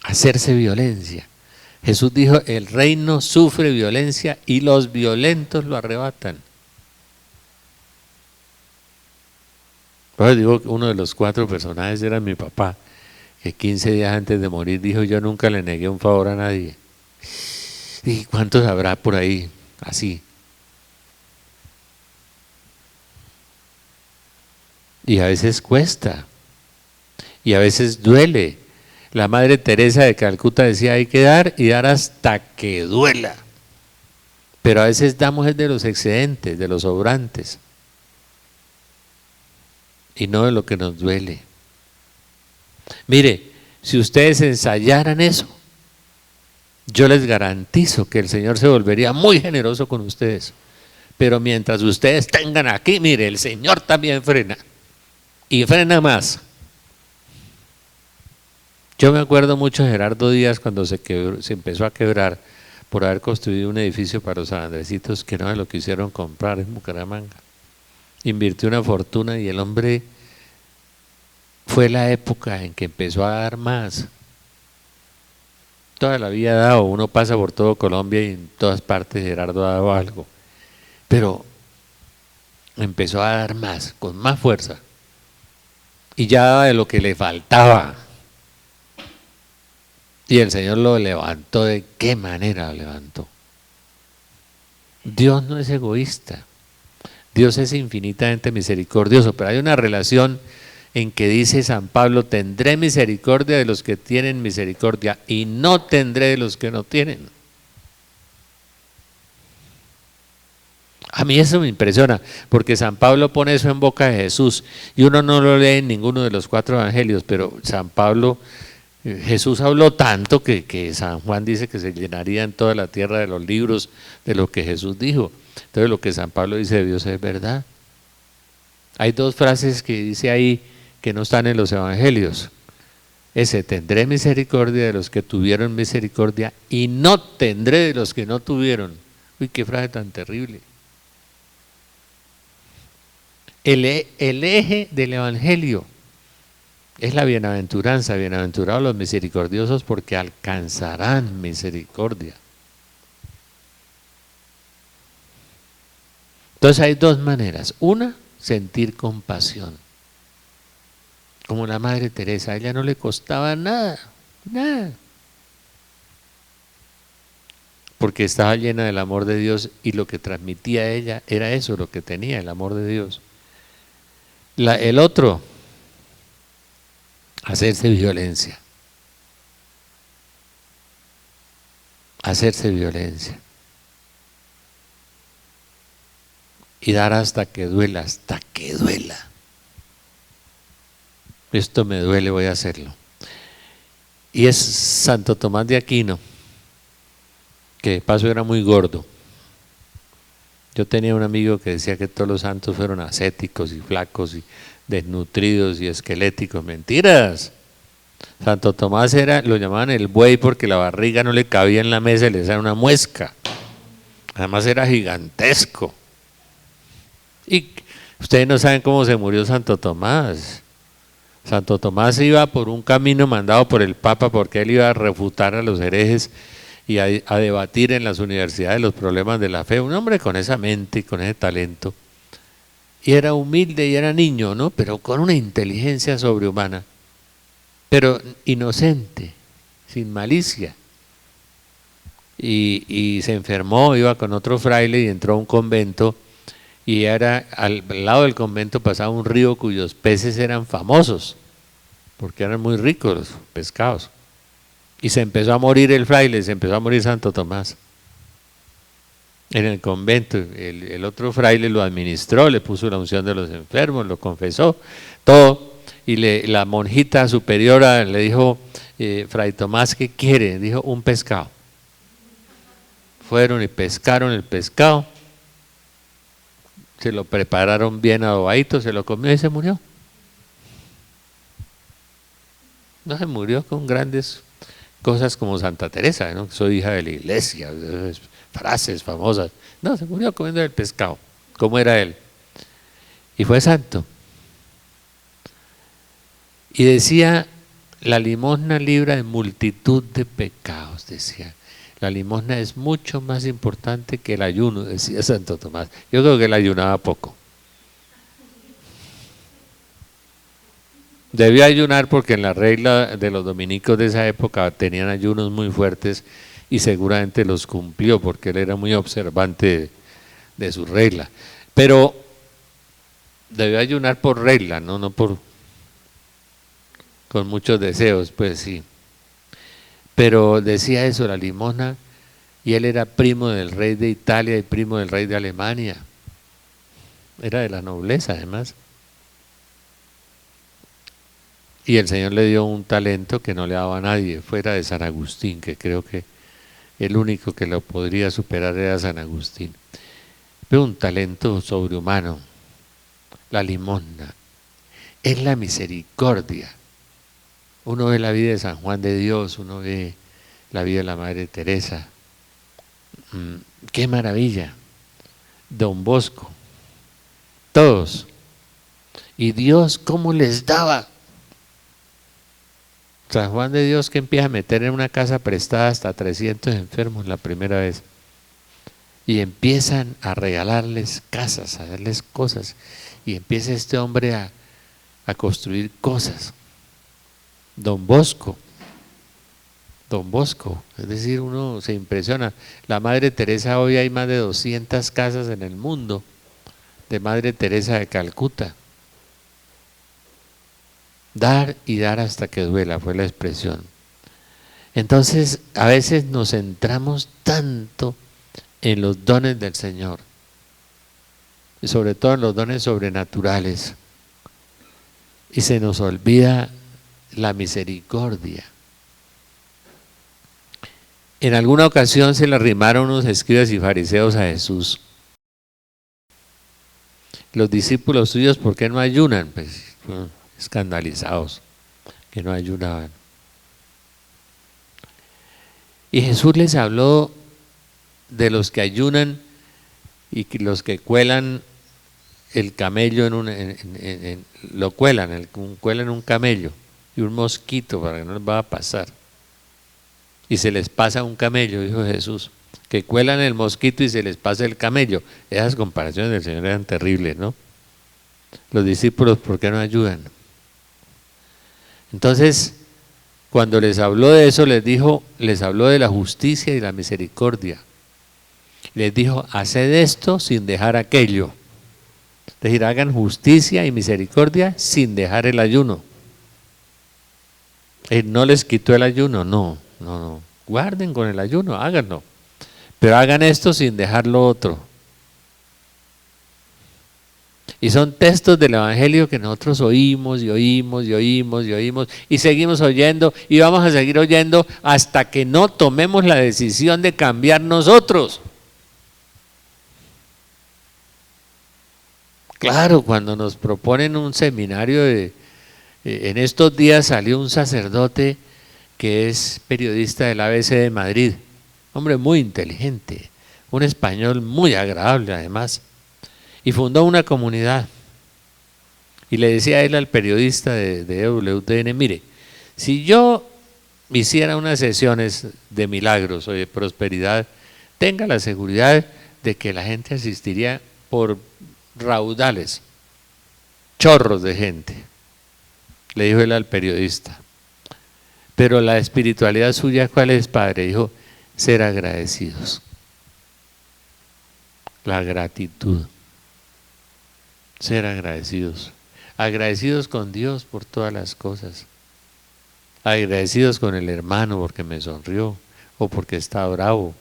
Hacerse violencia. Jesús dijo, el reino sufre violencia y los violentos lo arrebatan. Por eso digo que uno de los 4 personajes era mi papá, que 15 días antes de morir dijo, yo nunca le negué un favor a nadie. ¿Y cuántos habrá por ahí así? Y a veces cuesta, y a veces duele. La Madre Teresa de Calcuta decía, hay que dar y dar hasta que duela. Pero a veces damos es de los excedentes, de los sobrantes, y no de lo que nos duele. Mire, si ustedes ensayaran eso, yo les garantizo que el Señor se volvería muy generoso con ustedes. Pero mientras ustedes tengan aquí, mire, el Señor también frena. Y frena más. Yo me acuerdo mucho de Gerardo Díaz cuando se empezó a quebrar por haber construido un edificio para los San Andresitos que no es lo que hicieron comprar en Bucaramanga. Invirtió una fortuna y el hombre fue la época en que empezó a dar más. Toda la vida ha dado, uno pasa por todo Colombia y en todas partes Gerardo ha dado algo, pero empezó a dar más, con más fuerza, y ya daba de lo que le faltaba, y el Señor lo levantó. ¿De qué manera lo levantó? Dios no es egoísta, Dios es infinitamente misericordioso, pero hay una relación en que dice San Pablo, tendré misericordia de los que tienen misericordia y no tendré de los que no tienen. A mí eso me impresiona, porque San Pablo pone eso en boca de Jesús y uno no lo lee en ninguno de los 4 evangelios, pero San Pablo, Jesús habló tanto que San Juan dice que se llenaría en toda la tierra de los libros de lo que Jesús dijo. Entonces lo que San Pablo dice de Dios es verdad. Hay 2 frases que dice ahí que no están en los evangelios. Ese, tendré misericordia de los que tuvieron misericordia y no tendré de los que no tuvieron. Uy, qué frase tan terrible. El eje del evangelio es la bienaventuranza. Bienaventurados los misericordiosos porque alcanzarán misericordia. Entonces hay 2 maneras. Una, sentir compasión. Como la Madre Teresa, a ella no le costaba nada, nada. Porque estaba llena del amor de Dios y lo que transmitía a ella era eso, lo que tenía, el amor de Dios. El otro, hacerse violencia. Hacerse violencia. Y dar hasta que duela, hasta que duela. Esto me duele, voy a hacerlo. Y es Santo Tomás de Aquino, que de paso era muy gordo. Yo tenía un amigo que decía que todos los santos fueron ascéticos y flacos y desnutridos y esqueléticos. Mentiras. Santo Tomás lo llamaban el buey porque la barriga no le cabía en la mesa y le hacían una muesca. Además era gigantesco. Y ustedes no saben cómo se murió Santo Tomás. Santo Tomás iba por un camino mandado por el Papa porque él iba a refutar a los herejes y a debatir en las universidades los problemas de la fe. Un hombre con esa mente y con ese talento. Y era humilde y era niño, ¿no? Pero con una inteligencia sobrehumana. Pero inocente, sin malicia. Y se enfermó, iba con otro fraile y entró a un convento. Y al lado del convento pasaba un río cuyos peces eran famosos, porque eran muy ricos los pescados. Y se empezó a morir el fraile, se empezó a morir Santo Tomás. En el convento, el otro fraile lo administró, le puso la unción de los enfermos, lo confesó, todo. Y la monjita superiora le dijo, Fray Tomás, ¿qué quiere? Dijo, un pescado. Fueron y pescaron el pescado. Se lo prepararon bien adobadito, se lo comió y se murió. No se murió con grandes cosas como Santa Teresa, ¿no? Soy hija de la iglesia, frases famosas. No, se murió comiendo el pescado, como era él. Y fue santo. Y decía, la limosna libra de multitud de pecados, decía. La limosna es mucho más importante que el ayuno, decía Santo Tomás. Yo creo que él ayunaba poco. Debió ayunar porque en la regla de los dominicos de esa época tenían ayunos muy fuertes y seguramente los cumplió porque él era muy observante de su regla. Pero debió ayunar por regla, no por con muchos deseos, pues sí. Pero decía eso, la limosna, y él era primo del rey de Italia y primo del rey de Alemania. Era de la nobleza además. Y el Señor le dio un talento que no le daba a nadie, fuera de San Agustín, que creo que el único que lo podría superar era San Agustín. Pero un talento sobrehumano, la limosna, es la misericordia. Uno ve la vida de San Juan de Dios, uno ve la vida de la Madre Teresa. ¡Qué maravilla! Don Bosco, todos. Y Dios, ¿cómo les daba? San Juan de Dios que empieza a meter en una casa prestada hasta 300 enfermos la primera vez. Y empiezan a regalarles casas, a darles cosas. Y empieza este hombre a construir cosas. Don Bosco, es decir, uno se impresiona. La Madre Teresa, hoy hay más de 200 casas en el mundo de Madre Teresa de Calcuta. Dar y dar hasta que duela fue la expresión. Entonces, a veces nos centramos tanto en los dones del Señor, y sobre todo en los dones sobrenaturales, y se nos olvida la misericordia. En alguna ocasión se le arrimaron unos escribas y fariseos a Jesús. Los discípulos suyos, ¿por qué no ayunan? Pues escandalizados, que no ayunaban. Y Jesús les habló de los que ayunan y los que cuelan el camello lo cuelan, cuelan un camello y un mosquito para que no les vaya a pasar. Y se les pasa un camello, dijo Jesús, que cuelan el mosquito y se les pasa el camello. Esas comparaciones del Señor eran terribles, ¿no? Los discípulos, ¿por qué no ayudan? Entonces, cuando les habló de eso, les habló de la justicia y la misericordia. Les dijo, haced esto sin dejar aquello. Es decir, hagan justicia y misericordia sin dejar el ayuno. Él no les quitó el ayuno, no. Guarden con el ayuno, háganlo. Pero hagan esto sin dejar lo otro. Y son textos del Evangelio que nosotros oímos y oímos y oímos y oímos y seguimos oyendo y vamos a seguir oyendo hasta que no tomemos la decisión de cambiar nosotros. Claro, cuando nos proponen un seminario, en estos días salió un sacerdote que es periodista del ABC de Madrid, hombre muy inteligente, un español muy agradable además, y fundó una comunidad. Y le decía a él, al periodista de EWTN, mire, si yo hiciera unas sesiones de milagros o de prosperidad, tenga la seguridad de que la gente asistiría por raudales, chorros de gente, le dijo él al periodista. Pero la espiritualidad suya, ¿cuál es, padre? Dijo, ser agradecidos. La gratitud. Ser agradecidos. Agradecidos con Dios por todas las cosas. Agradecidos con el hermano porque me sonrió o porque está bravo.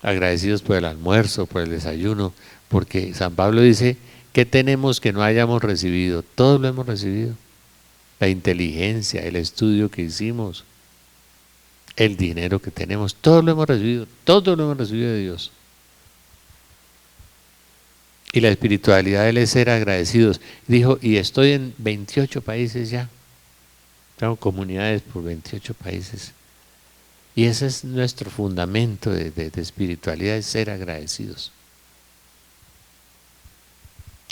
Agradecidos por el almuerzo, por el desayuno, porque San Pablo dice, ¿qué tenemos que no hayamos recibido? Todos lo hemos recibido. La inteligencia, el estudio que hicimos, el dinero que tenemos, todo lo hemos recibido de Dios. Y la espiritualidad de él es ser agradecidos. Dijo, y estoy en 28 países ya. Tengo comunidades por 28 países. Y ese es nuestro fundamento de espiritualidad, es ser agradecidos.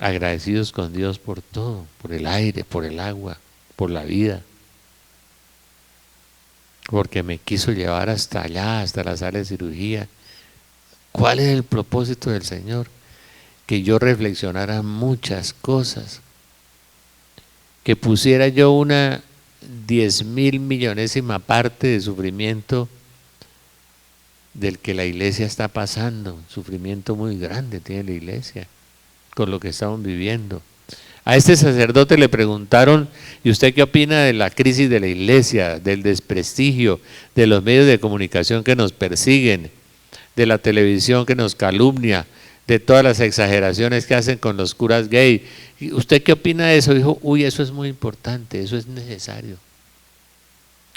Agradecidos con Dios por todo, por el aire, por el agua, por la vida. Porque me quiso llevar hasta allá, hasta la sala de cirugía. ¿Cuál es el propósito del Señor? Que yo reflexionara muchas cosas. Que pusiera yo una 10.000 millonésima parte de sufrimiento del que la iglesia está pasando. Sufrimiento muy grande tiene la iglesia con lo que estamos viviendo. A este sacerdote le preguntaron: ¿y usted qué opina de la crisis de la iglesia, del desprestigio, de los medios de comunicación que nos persiguen, de la televisión que nos calumnia, de todas las exageraciones que hacen con los curas gay? ¿Usted qué opina de eso? Dijo: uy, eso es muy importante, eso es necesario.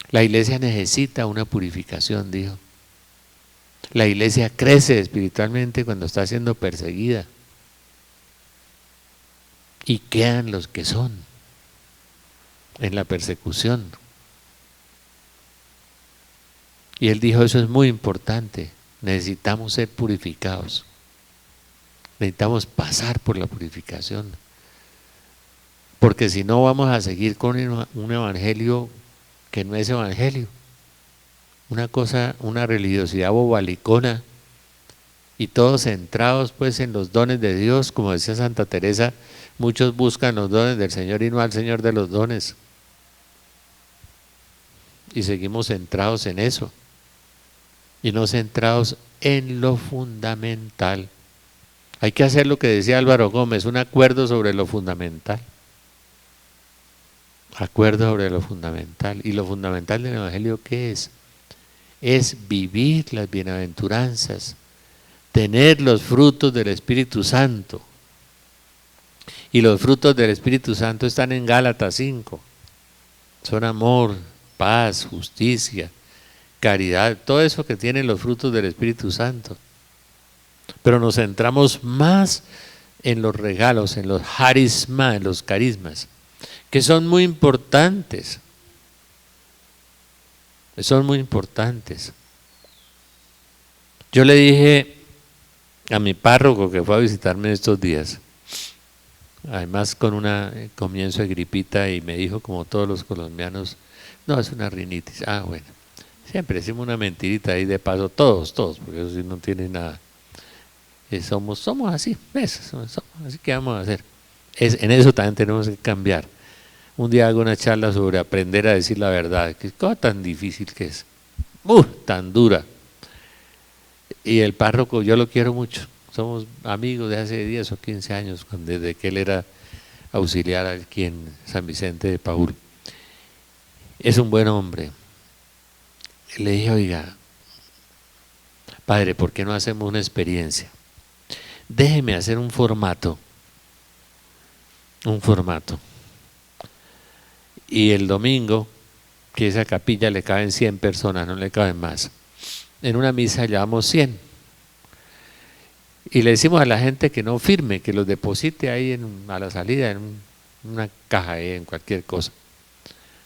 La iglesia necesita una purificación, dijo. La iglesia crece espiritualmente cuando está siendo perseguida. Y quedan los que son en la persecución. Y él dijo: eso es muy importante, necesitamos ser purificados, necesitamos pasar por la purificación, porque si no vamos a seguir con un evangelio que no es evangelio, una cosa, una religiosidad bobalicona, y todos centrados pues en los dones de Dios. Como decía Santa Teresa, muchos buscan los dones del Señor y no al Señor de los dones, y seguimos centrados en eso y no centrados en lo fundamental. Hay que hacer lo que decía Álvaro Gómez, un acuerdo sobre lo fundamental. Acuerdo sobre lo fundamental. ¿Y lo fundamental del evangelio qué es? Es vivir las bienaventuranzas, tener los frutos del Espíritu Santo. Y los frutos del Espíritu Santo están en Gálatas 5. Son amor, paz, justicia, caridad, todo eso que tienen los frutos del Espíritu Santo. Pero nos centramos más en los regalos, en los harisma, en los carismas, que son muy importantes. Son muy importantes. Yo le dije a mi párroco que fue a visitarme estos días, además con un comienzo de gripita, y me dijo, como todos los colombianos: no, es una rinitis. Ah, bueno, siempre decimos una mentirita ahí de paso, todos, porque eso sí no tiene nada. Somos así, ¿ves? Somos así. Que vamos a hacer. En eso también tenemos que cambiar. Un día hago una charla sobre aprender a decir la verdad, que cosa tan difícil que es, tan dura. Y el párroco, yo lo quiero mucho, somos amigos de hace 10 o 15 años, desde que él era auxiliar aquí en San Vicente de Paúl. Es un buen hombre. Le dije: oiga, padre, ¿por qué no hacemos una experiencia? Déjeme hacer un formato. Y el domingo, que esa capilla le caben 100 personas, no le caben más. En una misa llevamos 100. Y le decimos a la gente que no firme, que los deposite ahí a la salida, en una caja, en cualquier cosa.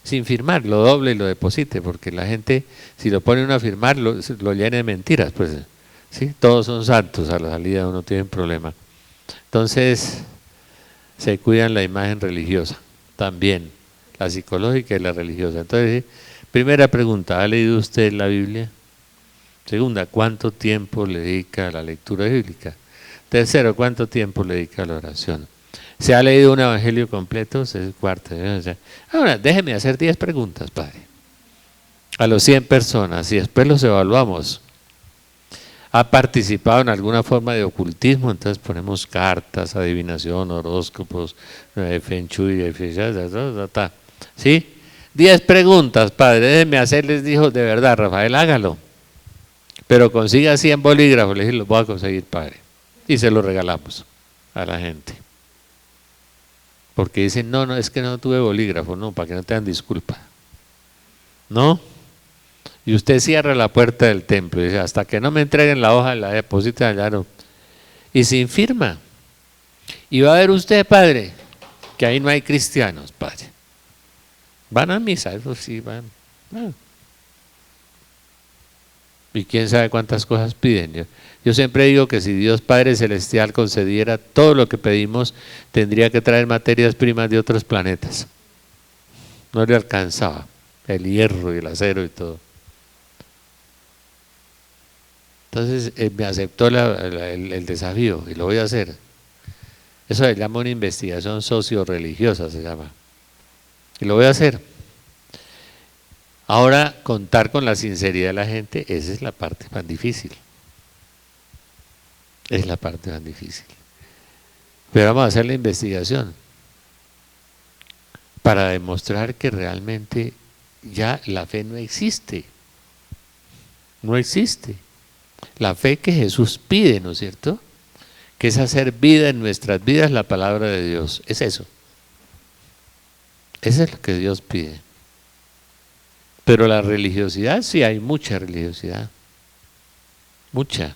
Sin firmar, lo doble y lo deposite, porque la gente, si lo ponen a firmar, lo llena de mentiras, pues, ¿sí? Todos son santos, a la salida no tienen problema. Entonces, se cuidan la imagen religiosa, también, la psicológica y la religiosa. Entonces, primera pregunta: ¿ha leído usted la Biblia? Segunda: ¿cuánto tiempo le dedica a la lectura bíblica? Tercero: ¿cuánto tiempo le dedica a la oración? ¿Se ha leído un evangelio completo? Es cuarto. Ahora, déjeme hacer 10 preguntas, padre, a los 100 personas, y después los evaluamos. ¿Ha participado en alguna forma de ocultismo? Entonces ponemos cartas, adivinación, horóscopos, feng shui, ¿sí? 10 preguntas, padre, déjeme hacerles, dijo. De verdad, Rafael, hágalo, pero consiga 100 bolígrafos. Le dije: los voy a conseguir, padre, y se los regalamos a la gente, porque dicen: no, es que no tuve bolígrafo. No, para que no te dan disculpa, ¿no? Y usted cierra la puerta del templo y dice: hasta que no me entreguen la hoja, la depositen allá, no. Y sin firma. Y va a ver usted, padre, que ahí no hay cristianos, padre. Van a misa, eso sí, van. Y quién sabe cuántas cosas piden. Yo siempre digo que si Dios Padre Celestial concediera todo lo que pedimos, tendría que traer materias primas de otros planetas. No le alcanzaba el hierro y el acero y todo. Entonces me aceptó el desafío y lo voy a hacer. Eso se llama una investigación socio-religiosa, se llama. Y lo voy a hacer. Ahora, contar con la sinceridad de la gente, esa es la parte más difícil. Es la parte más difícil. Pero vamos a hacer la investigación para demostrar que realmente ya la fe no existe. No existe. La fe que Jesús pide, ¿no es cierto? Que es hacer vida en nuestras vidas la palabra de Dios. Es eso. Eso es lo que Dios pide. Pero la religiosidad, sí hay mucha religiosidad. Mucha.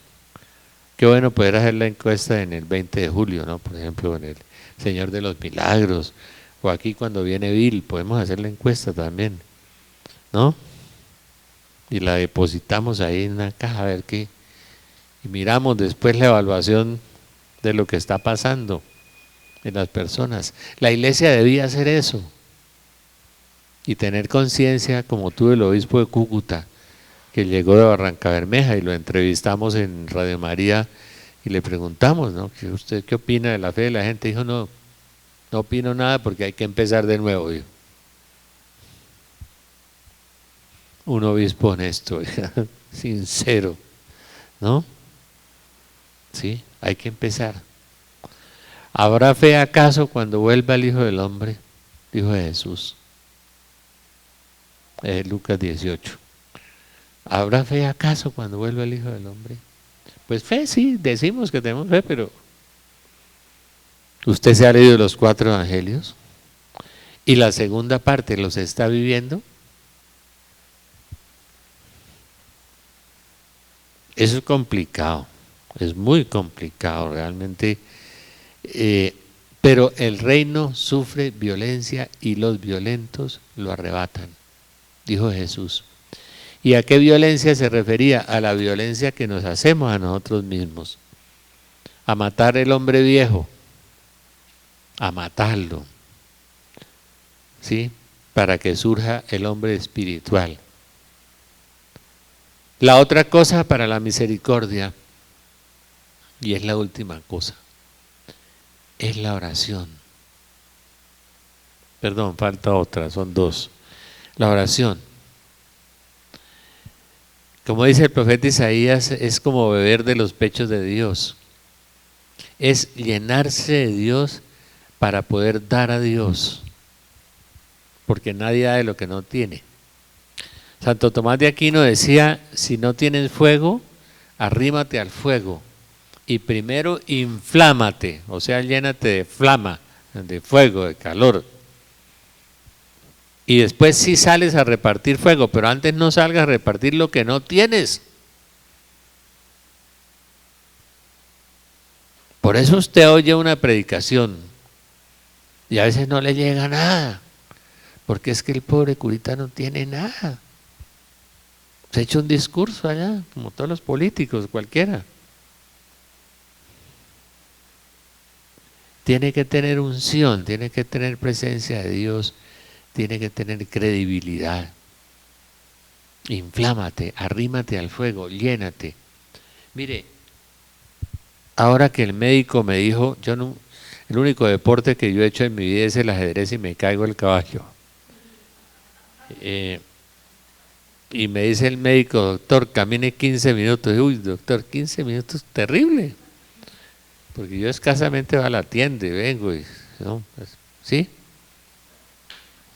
Qué bueno poder hacer la encuesta en el 20 de julio, ¿no? Por ejemplo, en el Señor de los Milagros. O aquí cuando viene Bill, podemos hacer la encuesta también, ¿no? Y la depositamos ahí en una caja a ver qué. Y miramos después la evaluación de lo que está pasando en las personas. La iglesia debía hacer eso. Y tener conciencia, como tuvo el obispo de Cúcuta, que llegó de Barrancabermeja y lo entrevistamos en Radio María y le preguntamos, ¿no? ¿Usted qué opina de la fe de la gente? Dijo, no opino nada porque hay que empezar de nuevo. Dijo. Un obispo honesto, sincero, ¿no? Sí, hay que empezar. ¿Habrá fe acaso cuando vuelva el Hijo del Hombre? Dijo Jesús. Lucas 18. ¿Habrá fe acaso cuando vuelva el Hijo del Hombre? Pues fe, sí, decimos que tenemos fe, pero ¿usted se ha leído los 4 evangelios? ¿Y la segunda parte los está viviendo? Eso es complicado, es muy complicado realmente, pero el reino sufre violencia y los violentos lo arrebatan, dijo Jesús. ¿Y a qué violencia se refería? A la violencia que nos hacemos a nosotros mismos, a matar el hombre viejo, a matarlo, ¿sí? Para que surja el hombre espiritual. La otra cosa para la misericordia, y es la última cosa, es la oración. Perdón, falta otra, son 2. La oración. Como dice el profeta Isaías, es como beber de los pechos de Dios. Es llenarse de Dios para poder dar a Dios. Porque nadie da de lo que no tiene. Santo Tomás de Aquino decía, si no tienes fuego, arrímate al fuego. Y primero inflámate, o sea, llénate de flama, de fuego, de calor. Y después sí sales a repartir fuego, pero antes no salgas a repartir lo que no tienes. Por eso usted oye una predicación y a veces no le llega nada, porque es que el pobre curita no tiene nada. Se ha hecho un discurso allá, como todos los políticos, cualquiera. Tiene que tener unción, tiene que tener presencia de Dios, tiene que tener credibilidad. Inflámate, arrímate al fuego, llénate. Mire, ahora que el médico me dijo, el único deporte que yo he hecho en mi vida es el ajedrez y me caigo el caballo. Y me dice el médico, doctor, camine 15 minutos. Uy, doctor, 15 minutos, terrible. Porque yo escasamente voy a la tienda y vengo. ¿No? ¿Sí?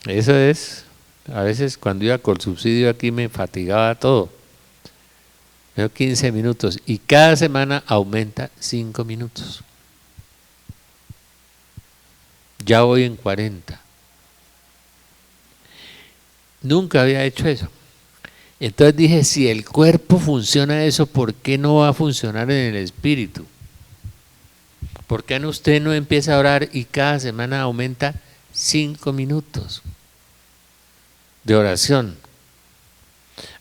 Eso es, a veces cuando iba con subsidio aquí me fatigaba todo. Veo 15 minutos y cada semana aumenta 5 minutos. Ya voy en 40. Nunca había hecho eso. Entonces dije, si el cuerpo funciona eso, ¿por qué no va a funcionar en el espíritu? ¿Por qué usted no empieza a orar y cada semana aumenta 5 minutos de oración?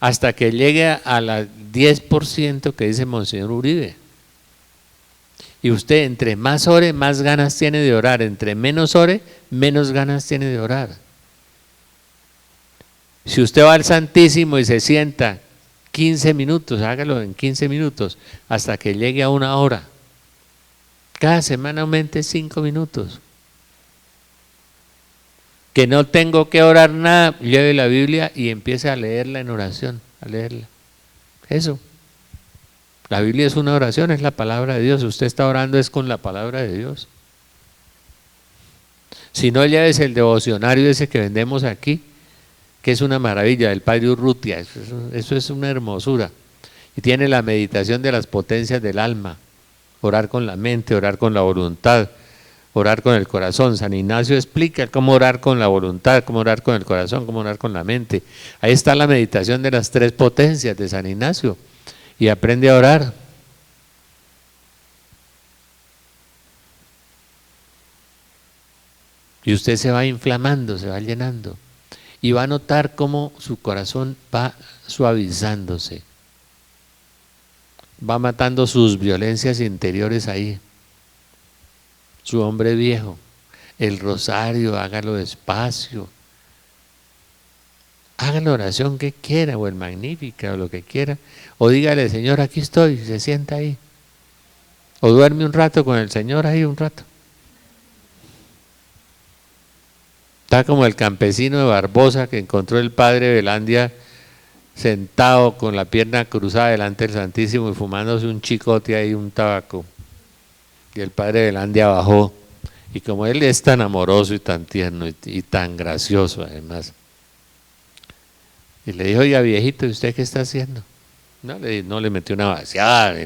hasta que llegue a la 10% que dice Monseñor Uribe. Y usted entre más ore, más ganas tiene de orar. Entre menos ore, menos ganas tiene de orar. Si usted va al Santísimo y se sienta 15 minutos, hágalo en 15 minutos, hasta que llegue a 1 hora. Cada semana aumente 5 minutos. Que no tengo que orar nada, lleve la Biblia y empiece a leerla en oración, a leerla. Eso. La Biblia es una oración, es la palabra de Dios. Usted está orando es con la palabra de Dios. Si no, llévese el devocionario ese que vendemos aquí, que es una maravilla, del Padre Urrutia. Eso es una hermosura. Y tiene la meditación de las potencias del alma. Orar con la mente, orar con la voluntad, orar con el corazón. San Ignacio explica cómo orar con la voluntad, cómo orar con el corazón, cómo orar con la mente. Ahí está la meditación de las 3 potencias de San Ignacio. Y aprende a orar. Y usted se va inflamando, se va llenando. Y va a notar cómo su corazón va suavizándose. Va matando sus violencias interiores ahí. Su hombre viejo. El rosario, hágalo despacio. Haga la oración que quiera, o el Magnífica, o lo que quiera. O dígale, Señor, aquí estoy, se sienta ahí. O duerme un rato con el Señor ahí un rato. Está como el campesino de Barbosa que encontró el padre Velandia sentado con la pierna cruzada delante del Santísimo y fumándose un chicote ahí, un tabaco. Y el padre Velandia bajó. Y como él es tan amoroso y tan tierno y tan gracioso además, y le dijo, oiga viejito, ¿y usted qué está haciendo? No le metió una vaciada, ni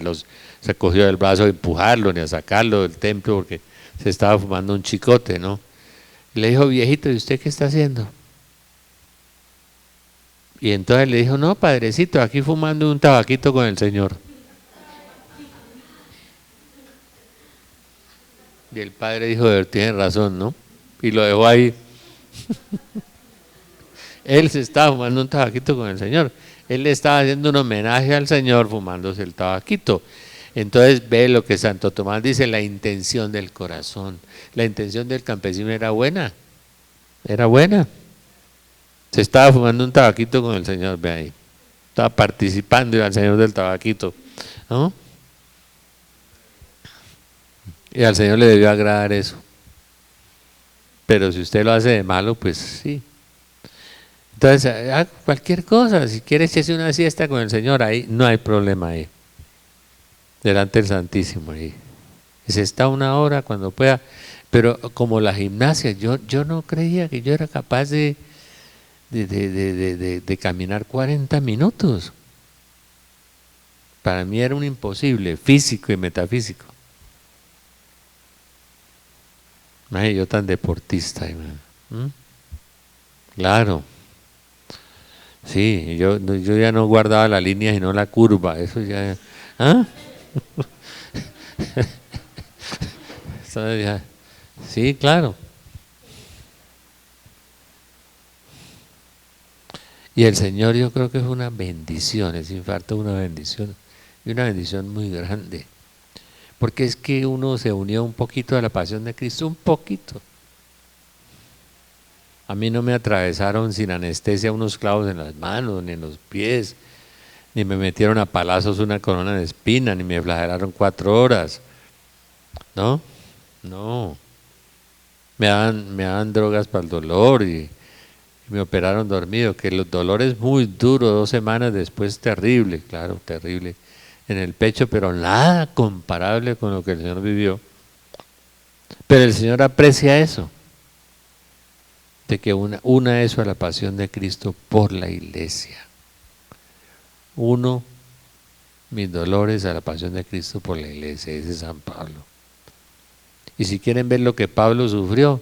se cogió del brazo a empujarlo, ni a sacarlo del templo porque se estaba fumando un chicote, ¿no? Y le dijo, viejito, ¿y usted qué está haciendo? Y entonces le dijo, no, padrecito, aquí fumando un tabaquito con el Señor. Y el padre dijo, tiene razón, ¿no? Y lo dejó ahí. Él se estaba fumando un tabaquito con el Señor. Él le estaba haciendo un homenaje al Señor fumándose el tabaquito. Entonces ve lo que Santo Tomás dice, la intención del corazón. La intención del campesino era buena. Era buena. Se estaba fumando un tabaquito con el Señor, ve ahí. Estaba participando al Señor del tabaquito, ¿no? Y al Señor le debió agradar eso. Pero si usted lo hace de malo, pues sí. Entonces, haga cualquier cosa, si quiere echarse una siesta con el Señor, ahí no hay problema ahí. Delante del Santísimo ahí. Y se está 1 hora cuando pueda. Pero como la gimnasia, yo no creía que yo era capaz de caminar 40 minutos. Para mí era un imposible, físico y metafísico. Ay, yo tan deportista. Claro. Sí, yo ya no guardaba la línea sino la curva, eso ya. ¿Ah? Sí, claro. Y el Señor yo creo que es una bendición, ese infarto es una bendición, y una bendición muy grande. Porque es que uno se unió un poquito a la pasión de Cristo, un poquito. A mí no me atravesaron sin anestesia unos clavos en las manos, ni en los pies, ni me metieron a palazos una corona de espina, ni me flagelaron 4 horas. ¿No? No. Me daban drogas para el dolor y me operaron dormido, que los dolores muy duros, 2 semanas después terrible, claro, terrible, en el pecho, pero nada comparable con lo que el Señor vivió. Pero el Señor aprecia eso. De que una eso a la pasión de Cristo por la iglesia. Uno, mis dolores a la pasión de Cristo por la iglesia, ese es San Pablo. Y si quieren ver lo que Pablo sufrió,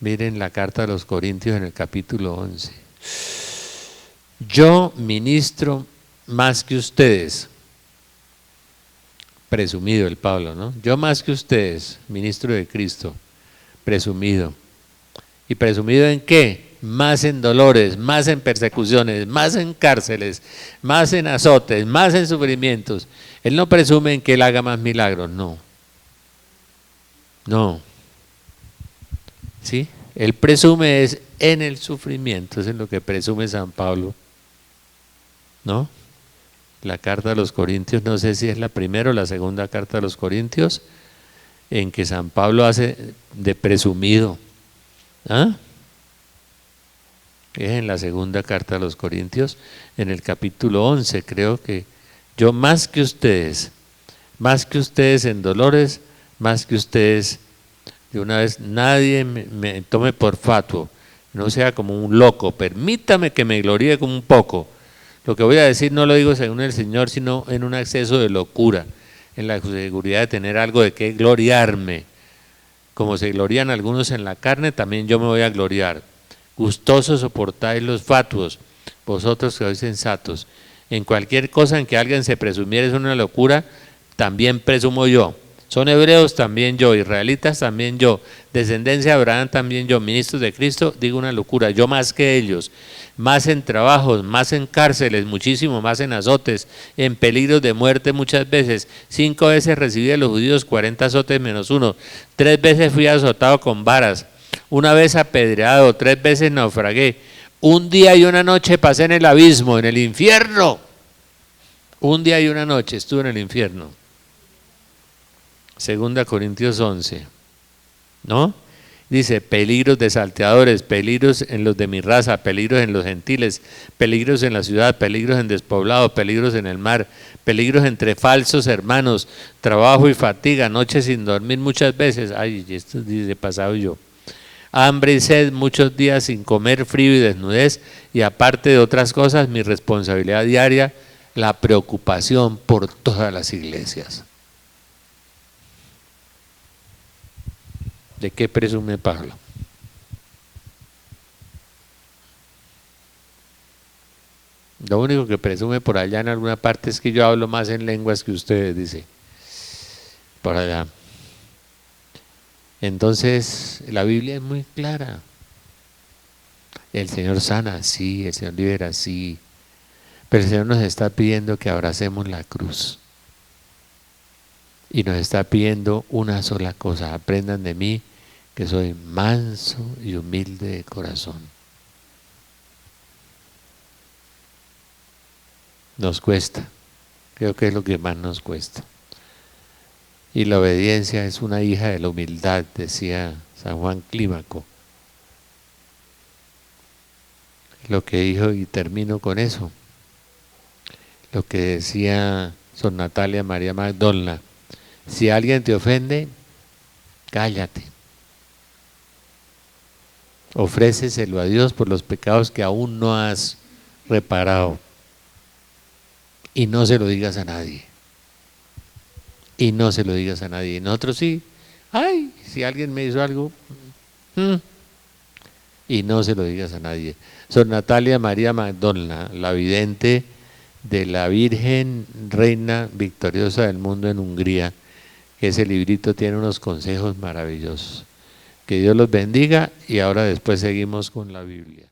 miren la carta a los Corintios en el capítulo 11. Yo ministro más que ustedes, presumido el Pablo, ¿no? Yo más que ustedes, ministro de Cristo, presumido. ¿Y presumido en qué? más en dolores, más en persecuciones, más en cárceles, más en azotes, más en sufrimientos. Él no presume en que Él haga más milagros, no. No. ¿Sí? Él presume es en el sufrimiento, eso es lo que presume San Pablo. ¿No? La carta a los Corintios, no sé si es la primera o la segunda carta a los Corintios, en que San Pablo hace de presumido. ¿Ah? Es en la segunda carta a los Corintios, en el capítulo 11, creo que yo más que ustedes en dolores, más que ustedes, de una vez nadie me tome por fatuo, no sea como un loco, permítame que me gloríe como un poco. Lo que voy a decir no lo digo según el Señor, sino en un exceso de locura, en la seguridad de tener algo de qué gloriarme. Como se glorían algunos en la carne, también yo me voy a gloriar. Gustosos soportáis los fatuos, vosotros que sois sensatos. En cualquier cosa en que alguien se presumiere es una locura, también presumo yo. Son hebreos también yo, israelitas también yo, descendencia de Abraham también yo, ministros de Cristo, digo una locura, yo más que ellos, más en trabajos, más en cárceles, muchísimo más en azotes, en peligros de muerte muchas veces. 5 veces recibí de los judíos 40 azotes menos 1, 3 veces fui azotado con varas, 1 vez apedreado, 3 veces naufragué, 1 día y 1 noche pasé en el abismo, en el infierno. 1 día y 1 noche estuve en el infierno. 2 Corintios 11, ¿no? Dice, peligros de salteadores, peligros en los de mi raza, peligros en los gentiles, peligros en la ciudad, peligros en despoblado, peligros en el mar, peligros entre falsos hermanos, trabajo y fatiga, noches sin dormir muchas veces. Ay, esto dice pasado yo. Hambre y sed, muchos días sin comer, frío y desnudez, y aparte de otras cosas, mi responsabilidad diaria, la preocupación por todas las iglesias. ¿De qué presume Pablo? Lo único que presume por allá en alguna parte es que yo hablo más en lenguas que ustedes, dice. Por allá. Entonces, la Biblia es muy clara. El Señor sana, sí, el Señor libera, sí. Pero el Señor nos está pidiendo que abracemos la cruz. Y nos está pidiendo una sola cosa: aprendan de mí que soy manso y humilde de corazón. Nos cuesta, creo que es lo que más nos cuesta. Y la obediencia es una hija de la humildad, decía San Juan Clímaco. Lo que dijo, y termino con eso, lo que decía Sor Natalia María Magdalena: si alguien te ofende, cállate. Ofréceselo a Dios por los pecados que aún no has reparado. Y no se lo digas a nadie. Y no se lo digas a nadie. Nosotros sí, ay, si alguien me hizo algo, y no se lo digas a nadie. Sor Natalia María Magdalena, la vidente de la Virgen Reina Victoriosa del Mundo en Hungría, que ese librito tiene unos consejos maravillosos. Que Dios los bendiga, y ahora después seguimos con la Biblia.